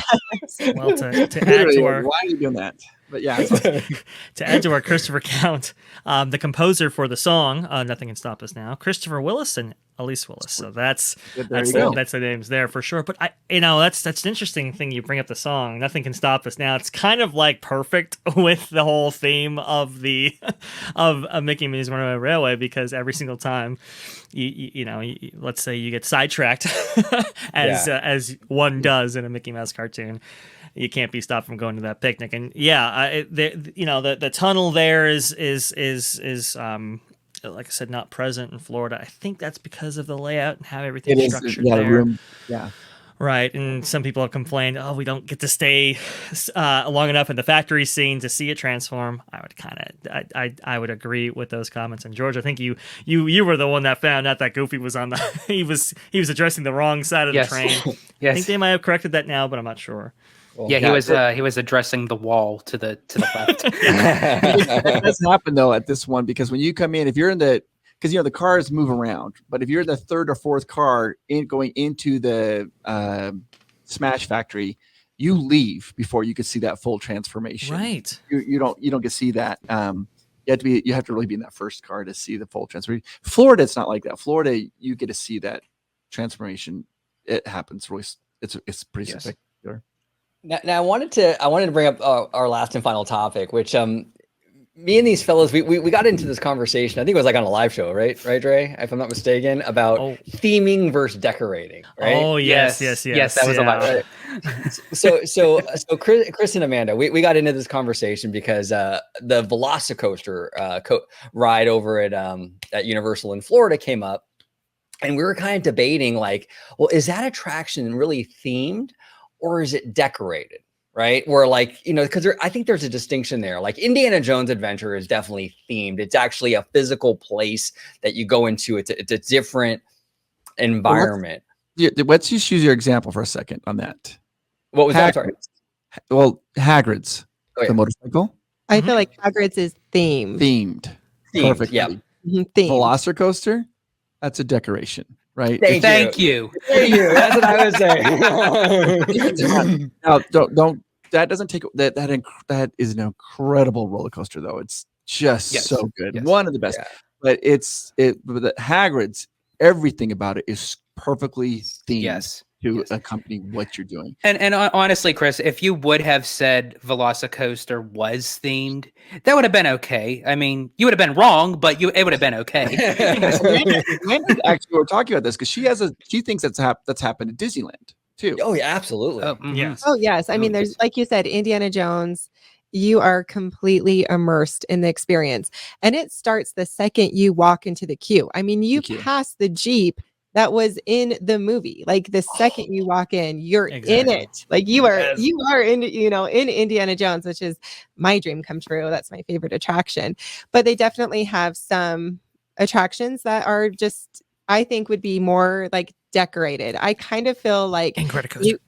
Well, to add to our, why are you doing that? But yeah, to add to our Christopher count, the composer for the song "Nothing Can Stop Us Now," Christopher Willis and Elise Willis. So that's the names there for sure. But that's an interesting thing. You bring up the song "Nothing Can Stop Us Now." It's kind of like perfect with the whole theme of the of Mickey and Minnie's Runaway Railway, because every single time let's say you get sidetracked as one does in a Mickey Mouse cartoon, you can't be stopped from going to that picnic. And the tunnel there is like I said, not present in Florida. I think that's because of the layout and how everything's structured there. Room. Yeah. Right, and some people have complained, oh, we don't get to stay long enough in the factory scene to see it transform. I would I would agree with those comments. And George, I think you were the one that found out that Goofy was on the he was addressing the wrong side of the train. Yes. I think they might have corrected that now, but I'm not sure. Well, Yeah, he was addressing the wall to the left. That doesn't happen though at this one, because when you come in, if you're in the, because the cars move around, but if you're the third or fourth car going into the Smash Factory, you leave before you can see that full transformation. Right. You don't get to see that. You have to really be in that first car to see the full transformation. Florida, it's not like that. Florida, you get to see that transformation. It happens really. It's pretty spectacular. Now I wanted to bring up our last and final topic, which me and these fellows, we got into this conversation. I think it was like on a live show, right, Dre? If I'm not mistaken, about theming versus decorating. Right? Oh yes. That was a live show. So Chris and Amanda, we got into this conversation because the Velocicoaster ride over at Universal in Florida came up, and we were kind of debating like, well, is that attraction really themed or is it decorated? Right? Where like, because I think there's a distinction there. Like Indiana Jones Adventure is definitely themed. It's actually a physical place that you go into. It's a different environment. Let's just use your example for a second on that. What was that? Sorry. Well, Hagrid's, the motorcycle. I feel like Hagrid's is themed. Perfectly. Yeah. Themed. Velocicoaster, that's a decoration. Right. Thank you. That's what I was saying. Now, don't. That doesn't take that. That is an incredible roller coaster, though. It's just so good. Yes. One of the best. Yeah. But the Hagrid's, everything about it is perfectly themed to accompany what you're doing. And honestly, Chris, if you would have said Velocicoaster was themed, that would have been okay. I mean, you would have been wrong, but it would have been okay. Actually, we're talking about this because she thinks that's happened at Disneyland too. Oh yeah, absolutely. Yes. Oh yes. I mean, there's, like you said, Indiana Jones. You are completely immersed in the experience, and it starts the second you walk into the queue. I mean, you pass the Jeep that was in the movie. Like the second you walk in, you're in it. Like you are in, in Indiana Jones, which is my dream come true. That's my favorite attraction. But they definitely have some attractions that are just, I think would be more like decorated. I kind of feel like Incredicoaster.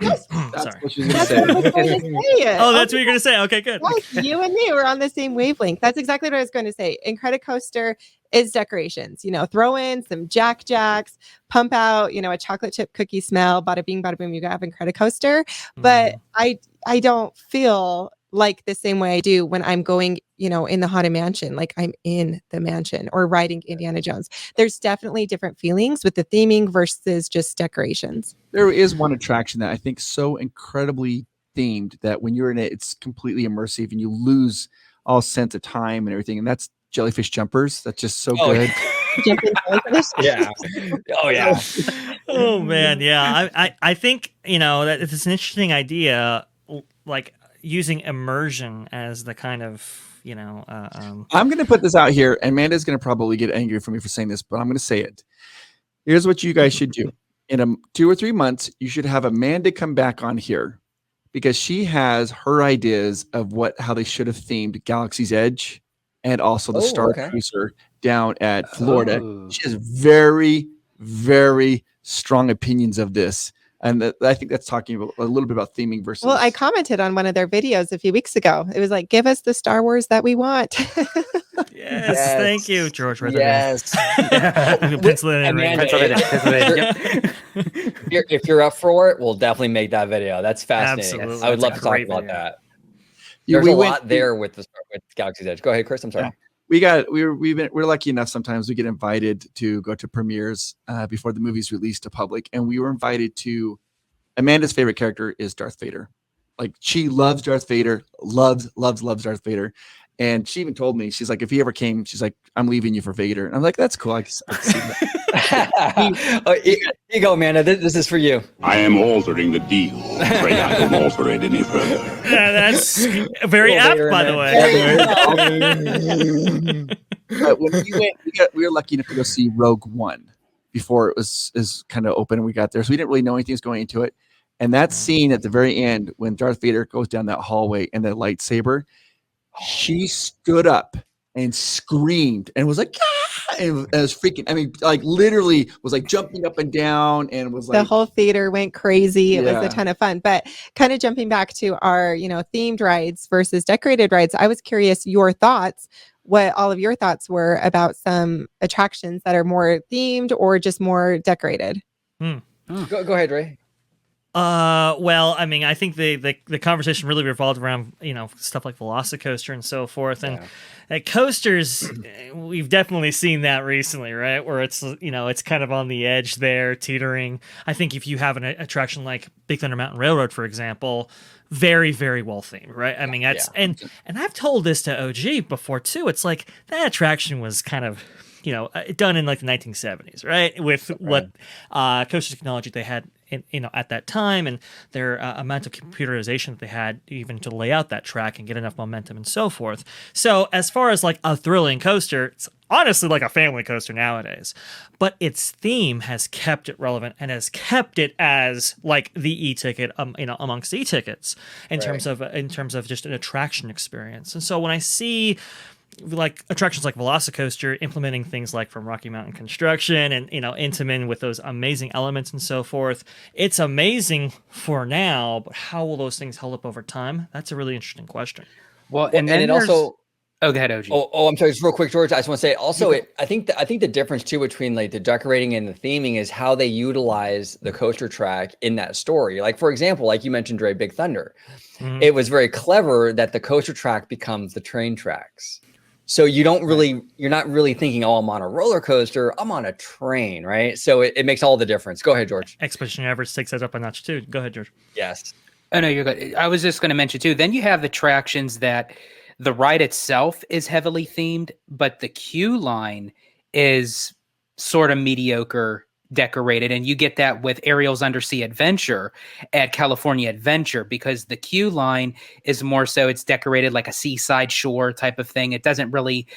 Yes, Sorry. that's what I was going to say. Oh, that's what you're going to say. Okay, good. Yes, you and me were on the same wavelength. That's exactly what I was going to say. Incredicoaster is decorations. Throw in some Jack Jacks, pump out, a chocolate chip cookie smell, bada bing, bada boom, you have Incredicoaster. But I don't feel like the same way I do when I'm going, in the Haunted Mansion, like I'm in the mansion or riding Indiana Jones. There's definitely different feelings with the theming versus just decorations. There is one attraction that I think so incredibly themed that when you're in it, it's completely immersive and you lose all sense of time and everything. And that's jellyfish jumpers. That's just so good. Yeah. Oh yeah. Oh man. Yeah. I think, that it's an interesting idea, like using immersion as the kind of, I'm going to put this out here, and Amanda's going to probably get angry for me for saying this, but I'm going to say it. Here's what you guys should do. In 2 or 3 months, you should have Amanda come back on here because she has her ideas of how they should have themed Galaxy's Edge and also the Star Cruiser down at Florida. She has very, very strong opinions of this. And I think that's talking about a little bit about theming versus. Well, I commented on one of their videos a few weeks ago. It was like, give us the Star Wars that we want. Yes, thank you, George. Yes. Pencil it in. If you're up for it, we'll definitely make that video. That's fascinating. Absolutely. I would love to talk about that. There's a lot there with Galaxy's Edge. Go ahead, Chris. I'm sorry. Yeah. We're lucky enough. Sometimes we get invited to go to premieres before the movie's released to public, and we were invited to. Amanda's favorite character is Darth Vader. Like she loves Darth Vader, loves Darth Vader, and she even told me, she's like, if he ever came, she's like, I'm leaving you for Vader. And I'm like, that's cool. I can see that. Here you go, Amanda. This is for you. I am altering the deal. Pray I don't alter it any further. Yeah, that's very apt, by the way. When we were lucky enough to go see Rogue One. before it was kind of open and we got there. So we didn't really know anything was going into it. And that scene at the very end when Darth Vader goes down that hallway and the lightsaber, she stood up and screamed and was like, ah! And it was freaking, I mean, like literally was like jumping up and down and was like, the whole theater went crazy. It was a ton of fun. But kind of jumping back to our, themed rides versus decorated rides, I was curious your thoughts, what all of your thoughts were about some attractions that are more themed or just more decorated. Go ahead, Ray. Well, I mean, I think the conversation really revolved around, stuff like Velocicoaster and so forth. And coasters, we've definitely seen that recently, right? Where it's, it's kind of on the edge there, teetering. I think if you have an attraction like Big Thunder Mountain Railroad, for example, very, very well themed, right? I mean, that's, and I've told this to OG before too. It's like that attraction was kind of, done in like the 1970s, right? With what coaster technology they had at that time, and their amount of computerization that they had even to lay out that track and get enough momentum and so forth. So as far as like a thrilling coaster, it's honestly like a family coaster nowadays, but its theme has kept it relevant and has kept it as like the e-ticket, amongst e-tickets in terms of just an attraction experience. And so when I see like attractions like Velocicoaster implementing things like from Rocky Mountain Construction and Intamin with those amazing elements and so forth, it's amazing for now, but how will those things hold up over time? That's a really interesting question. Well, and then also, go ahead, OG. Oh, I'm sorry, just real quick, George. I just want to say also, I think the difference too between like the decorating and the theming is how they utilize the coaster track in that story. Like for example, like you mentioned, Dre, Big Thunder. Mm-hmm. It was very clever that the coaster track becomes the train tracks. So you're not really thinking, oh, I'm on a roller coaster, I'm on a train, right? So it makes all the difference. Go ahead, George. Expedition Everest takes that up a notch too. Go ahead, George. Yes. Oh, no, you're good. I was just going to mention too, then you have attractions that the ride itself is heavily themed, but the queue line is sort of mediocre decorated, and you get that with Ariel's Undersea Adventure at California Adventure, because the queue line is more so it's decorated like a seaside shore type of thing. It doesn't really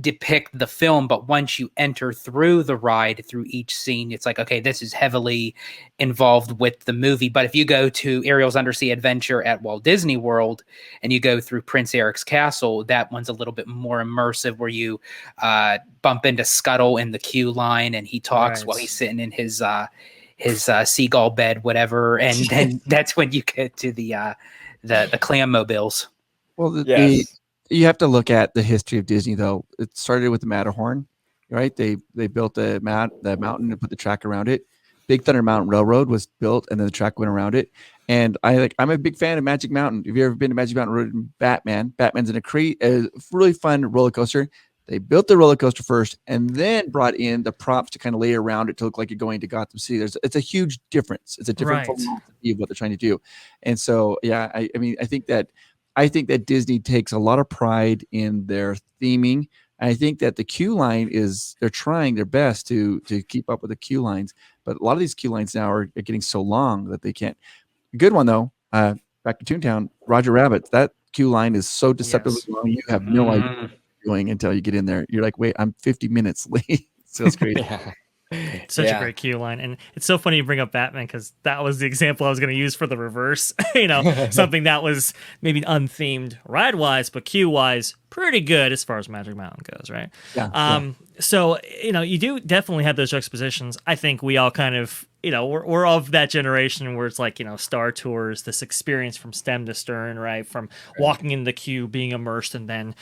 depict the film, but once you enter through the ride, through each scene, it's like, okay, this is heavily involved with the movie. But if you go to Ariel's Undersea Adventure at Walt Disney World and you go through Prince Eric's Castle, that one's a little bit more immersive, where you bump into Scuttle in the queue line and he talks while he's sitting in his seagull bed, whatever, and then that's when you get to the clam mobiles. Well, you have to look at the history of Disney, though. It started with the Matterhorn, right? They built the mountain and put the track around it. Big Thunder Mountain Railroad was built, and then the track went around it. And I'm a big fan of Magic Mountain. Have you ever been to Magic Mountain Road in Batman? Batman's a really fun roller coaster. They built the roller coaster first, and then brought in the props to kind of lay around it to look like you're going to Gotham City. It's a huge difference. It's a different philosophy of what they're trying to do. And so, I mean, I think that Disney takes a lot of pride in their theming. I think that the queue line they're trying their best to keep up with the queue lines, but a lot of these queue lines now are getting so long that they can't. Good one though, back to Toontown, Roger Rabbit. That queue line is so deceptively long. You have no idea what you're doing until you get in there. You're like, wait, I'm 50 minutes late. So it's crazy. Such a great queue line. And it's so funny you bring up Batman, because that was the example I was going to use for the reverse. Something that was maybe unthemed ride wise, but queue wise pretty good as far as Magic Mountain goes, right? So you do definitely have those juxtapositions. I think we all kind of we're of that generation where it's like Star Tours, this experience from stem to stern, right? From walking in the queue, being immersed, and then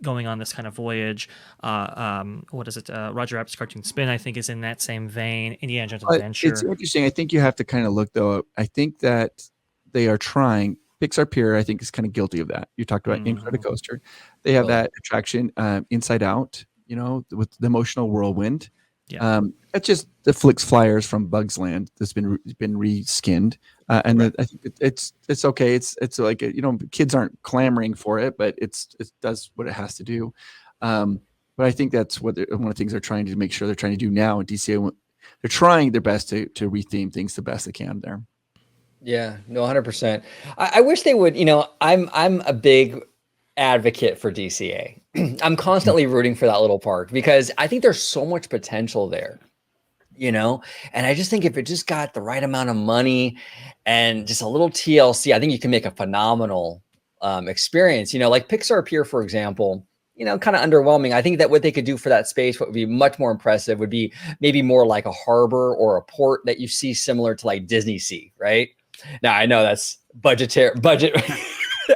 going on this kind of voyage. What is it? Roger Rabbit's Cartoon Spin, I think, is in that same vein. Indiana Jones Adventure. It's interesting. I think you have to kind of look though. I think that they are trying. Pixar Pier, I think, is kind of guilty of that. You talked about Incredicoaster. They have that attraction, Inside Out, with the emotional whirlwind. It's just the Flix Flyers from Bugs Land that's been reskinned, and I think it's okay. It's like kids aren't clamoring for it, but it does what it has to do. But I think that's one of the things they're trying to make sure they're trying to do now. And DCA, they're trying their best to retheme things the best they can there. Yeah, no, 100%. I wish they would. I'm a big advocate for DCA. I'm constantly rooting for that little park because I think there's so much potential there. you know? And I just think if it just got the right amount of money and just a little TLC, I think you can make a phenomenal experience. You know, like Pixar Pier, for example, you know, kind of underwhelming. I think that what they could do for that space, what would be much more impressive would be maybe more like a harbor or a port that you see similar to like Disney Sea, right? Now I know that's budget.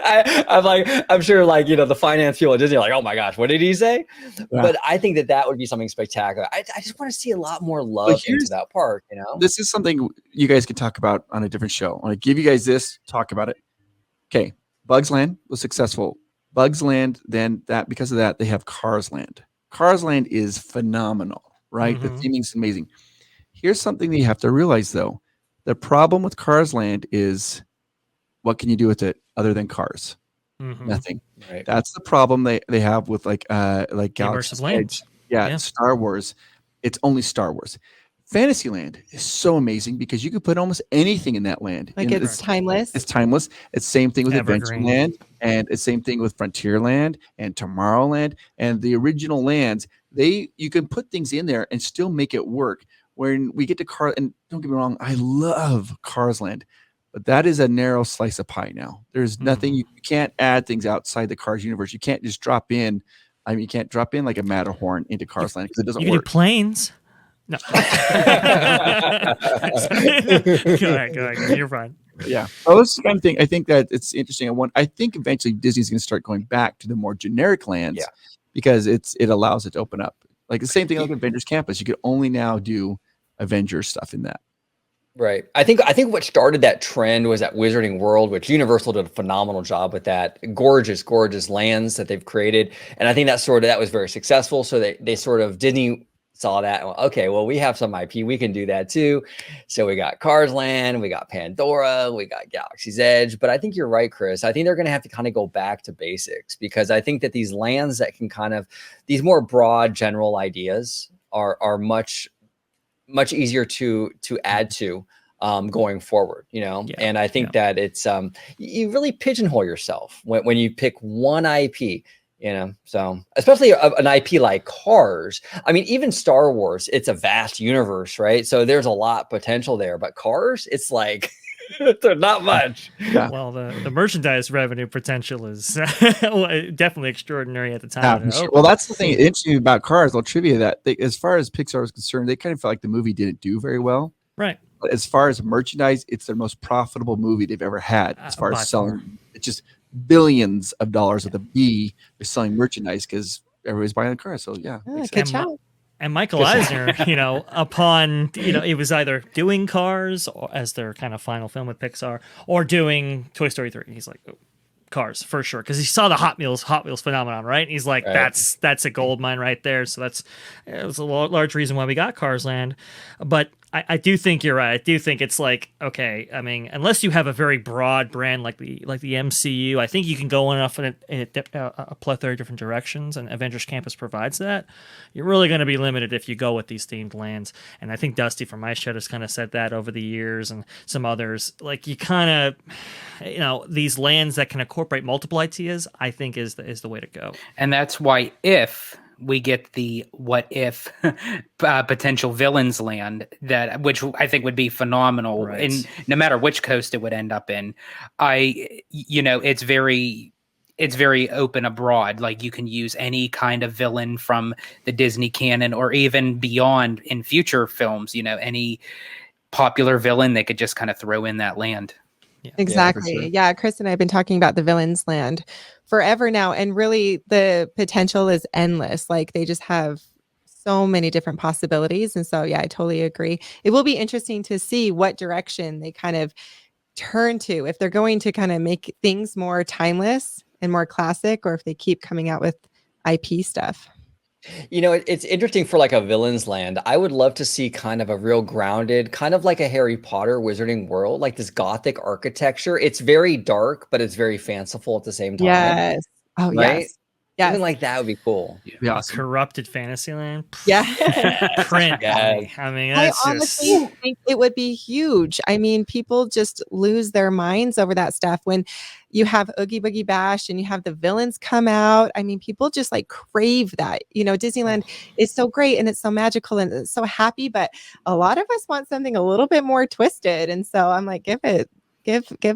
I'm sure like, you know, the finance people at Disney are like, oh my gosh, what did he say? Yeah. But I think that that would be something spectacular. I just want to see a lot more love into that park, you know? This is something you guys can talk about on a different show. I want to give you guys this, talk about it. Okay. Bugs Land was successful. Bugs Land, then that because of that, they have Cars Land. Cars Land is phenomenal, right? The theming's amazing. Here's something that you have to realize though. The problem with Cars Land is what can you do with it other than cars? Nothing. Right. That's the problem they have with like Galaxy's Edge. Yeah, Star Wars. It's only Star Wars. Fantasyland is so amazing because you could put almost anything in that land. Like it's timeless. It's timeless. It's same thing with Evergreen. Adventureland, and it's same thing with Frontierland and Tomorrowland and the original lands. You can put things in there and still make it work. When we get to Cars, and don't get me wrong, I love Cars Land, but that is a narrow slice of pie now. There's nothing, you can't add things outside the Cars universe. You can't just drop in. I mean, you can't drop in like a Matterhorn into Cars Land because it doesn't You can work. do planes. No. Go ahead. You're fine. Yeah. Well, this kind of thing, I think that it's interesting. I think eventually Disney's going to start going back to the more generic lands because it allows it to open up. Like the same thing like Avengers Campus. You could only now do Avengers stuff in that. Right. I think what started that trend was at Wizarding World, which Universal did a phenomenal job with that. Gorgeous lands that they've created. And I think that was very successful. So they sort of Disney saw that and went, okay, well, we have some IP, we can do that too. So we got Cars Land, we got Pandora, we got Galaxy's Edge. But I think you're right, Chris. I think they're going to have to kind of go back to basics because I think that these lands that can kind of these more broad general ideas are much easier to add to going forward, you know? Yeah, and I think that it's you really pigeonhole yourself when you pick one IP. You know, so especially an IP like Cars. I mean, even Star Wars, it's a vast universe, right? So there's a lot potential there. But Cars, it's like there's not much. Yeah. Well, the merchandise revenue potential is definitely extraordinary at the time. Well, that's the thing interesting about Cars. Little trivia that as far as Pixar is concerned, they kind of felt like the movie didn't do very well. Right. But as far as merchandise, it's their most profitable movie they've ever had. As far as selling, it's just billions of dollars with a B. They're selling merchandise because everybody's buying the car. So yeah, good job. And Michael Eisner, you know, upon, you know, it was either doing Cars or as their kind of final film with Pixar or doing Toy Story 3. He's like, oh, Cars for sure, because he saw the Hot Wheels phenomenon, right? And he's like, that's a gold mine right there. So it was a large reason why we got Cars Land. But I do think you're right. I do think it's like, okay, I mean, unless you have a very broad brand like the MCU, I think you can go enough in a plethora of different directions, and Avengers Campus provides that. You're really going to be limited if you go with these themed lands. And I think Dusty from Ice Shed has kind of said that over the years, and some others. Like you kind of, you know, these lands that can incorporate multiple ideas, I think is the way to go. And that's why if we get the what if potential villains land, which I think would be phenomenal, Right. and no matter which coast it would end up in, it's very open abroad. Like you can use any kind of villain from the Disney canon or even beyond in future films, you know, any popular villain they could just kind of throw in that land. Yeah. Exactly. Yeah, Chris and I have been talking about the Villains Land forever now, and really the potential is endless. Like they just have so many different possibilities. And so, yeah, I totally agree. It will be interesting to see what direction they kind of turn to, if they're going to kind of make things more timeless and more classic, or if they keep coming out with IP stuff. You know, it's interesting for like a Villains Land. I would love to see kind of a real grounded, kind of like a Harry Potter Wizarding World, like this Gothic architecture. It's very dark, but it's very fanciful at the same time. Yes. Oh, right? yes. Yes. Even like that would be cool. Be awesome. Corrupted Fantasyland. Yeah. Print. Yes. I mean, I that's honestly just. think it would be huge. I mean, people just lose their minds over that stuff when you have Oogie Boogie Bash and you have the villains come out. I mean, people just like crave that. You know, Disneyland is so great and it's so magical and it's so happy, but a lot of us want something a little bit more twisted. And so I'm like, give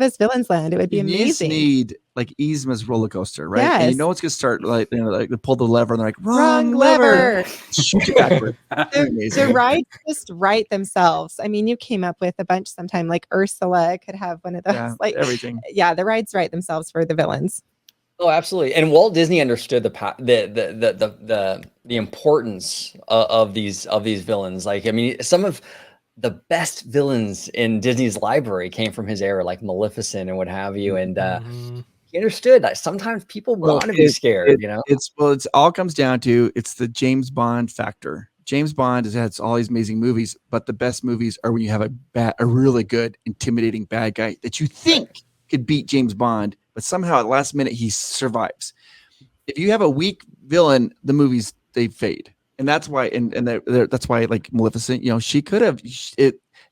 us Villains Land. It would be You just amazing. need like Yzma's roller coaster, right? And you Yes. know it's gonna start like like they pull the lever and they're like Wrong lever. shoot you backward. The Amazing. rides just write themselves. I mean, you came up with a bunch sometime, like Ursula could have one of those. Yeah, Like everything. yeah, the rides write themselves for the villains. Oh, absolutely. And Walt Disney understood the importance of these villains. Like, I mean, some of the best villains in Disney's library came from his era, like Maleficent and what have you. And he understood that sometimes people want to be scared, you know? It's all comes down to it's the James Bond factor. James Bond has all these amazing movies, but the best movies are when you have a really good, intimidating bad guy that you think could beat James Bond, but somehow at the last minute he survives. If you have a weak villain, the movies they fade. And that's why, that's why, like Maleficent, you know, she could have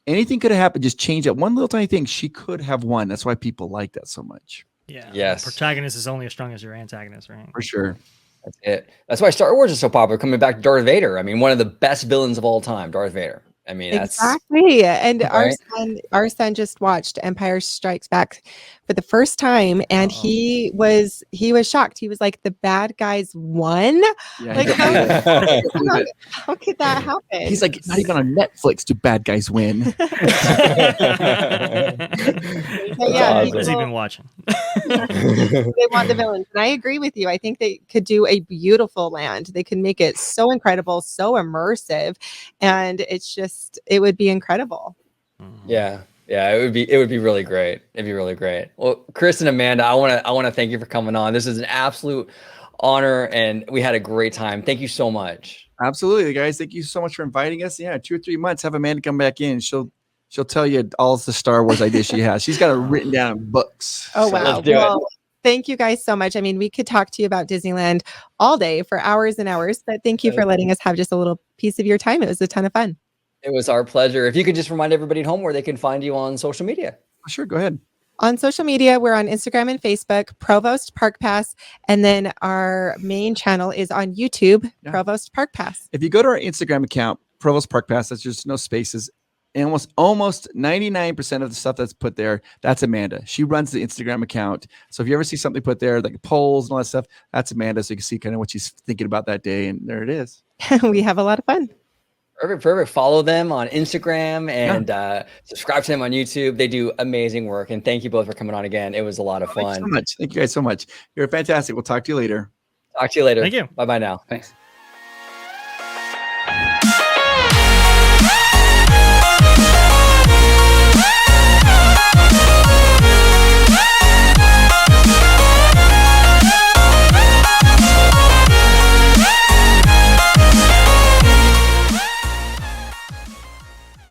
anything could have happened. Just change that one little tiny thing. She could have won. That's why people like that so much. Yeah. Yes. The protagonist is only as strong as your antagonist, right? For sure. That's it. That's why Star Wars is so popular. Coming back to Darth Vader. I mean, one of the best villains of all time, Darth Vader. I mean, that's Exactly. And right? our son just watched Empire Strikes Back for the first time, and he was shocked. He was like, the bad guys won. Yeah, Like, he can't believe it. how could that happen? He's like, not even on Netflix do bad guys win. But yeah, awesome. Has he people- been watching? they want the villains. And I agree with you. I think they could do a beautiful land. They could make it so incredible, so immersive, and it would be incredible. Yeah. Yeah, it would be really great. It'd be really great. Well, Chris and Amanda, I want to thank you for coming on. This is an absolute honor, and we had a great time. Thank you so much. Absolutely, guys. Thank you so much for inviting us. Yeah, 2 or 3 months. Have Amanda come back in. She'll tell you all the Star Wars ideas she has. She's got it written down in books. Oh, So wow. let's do it. Well, thank you guys so much. I mean, we could talk to you about Disneyland all day for hours and hours, but thank you for letting us have just a little piece of your time. It was a ton of fun. It was our pleasure. If you could just remind everybody at home where they can find you on social media. Sure, go ahead. On social media, we're on Instagram and Facebook, Provost Park Pass. And then our main channel is on YouTube, Yeah. Provost Park Pass. If you go to our Instagram account, Provost Park Pass, that's just no spaces. And almost 99% of the stuff that's put there, that's Amanda. She runs the Instagram account. So if you ever see something put there, like polls and all that stuff, that's Amanda. So you can see kind of what she's thinking about that day. And there it is. We have a lot of fun. Perfect. Follow them on Instagram and subscribe to them on YouTube. They do amazing work. And thank you both for coming on again. It was a lot of fun. Thank you so much. Thank you guys so much. You're fantastic. We'll talk to you later. Talk to you later. Thank you. Bye-bye now. Thanks.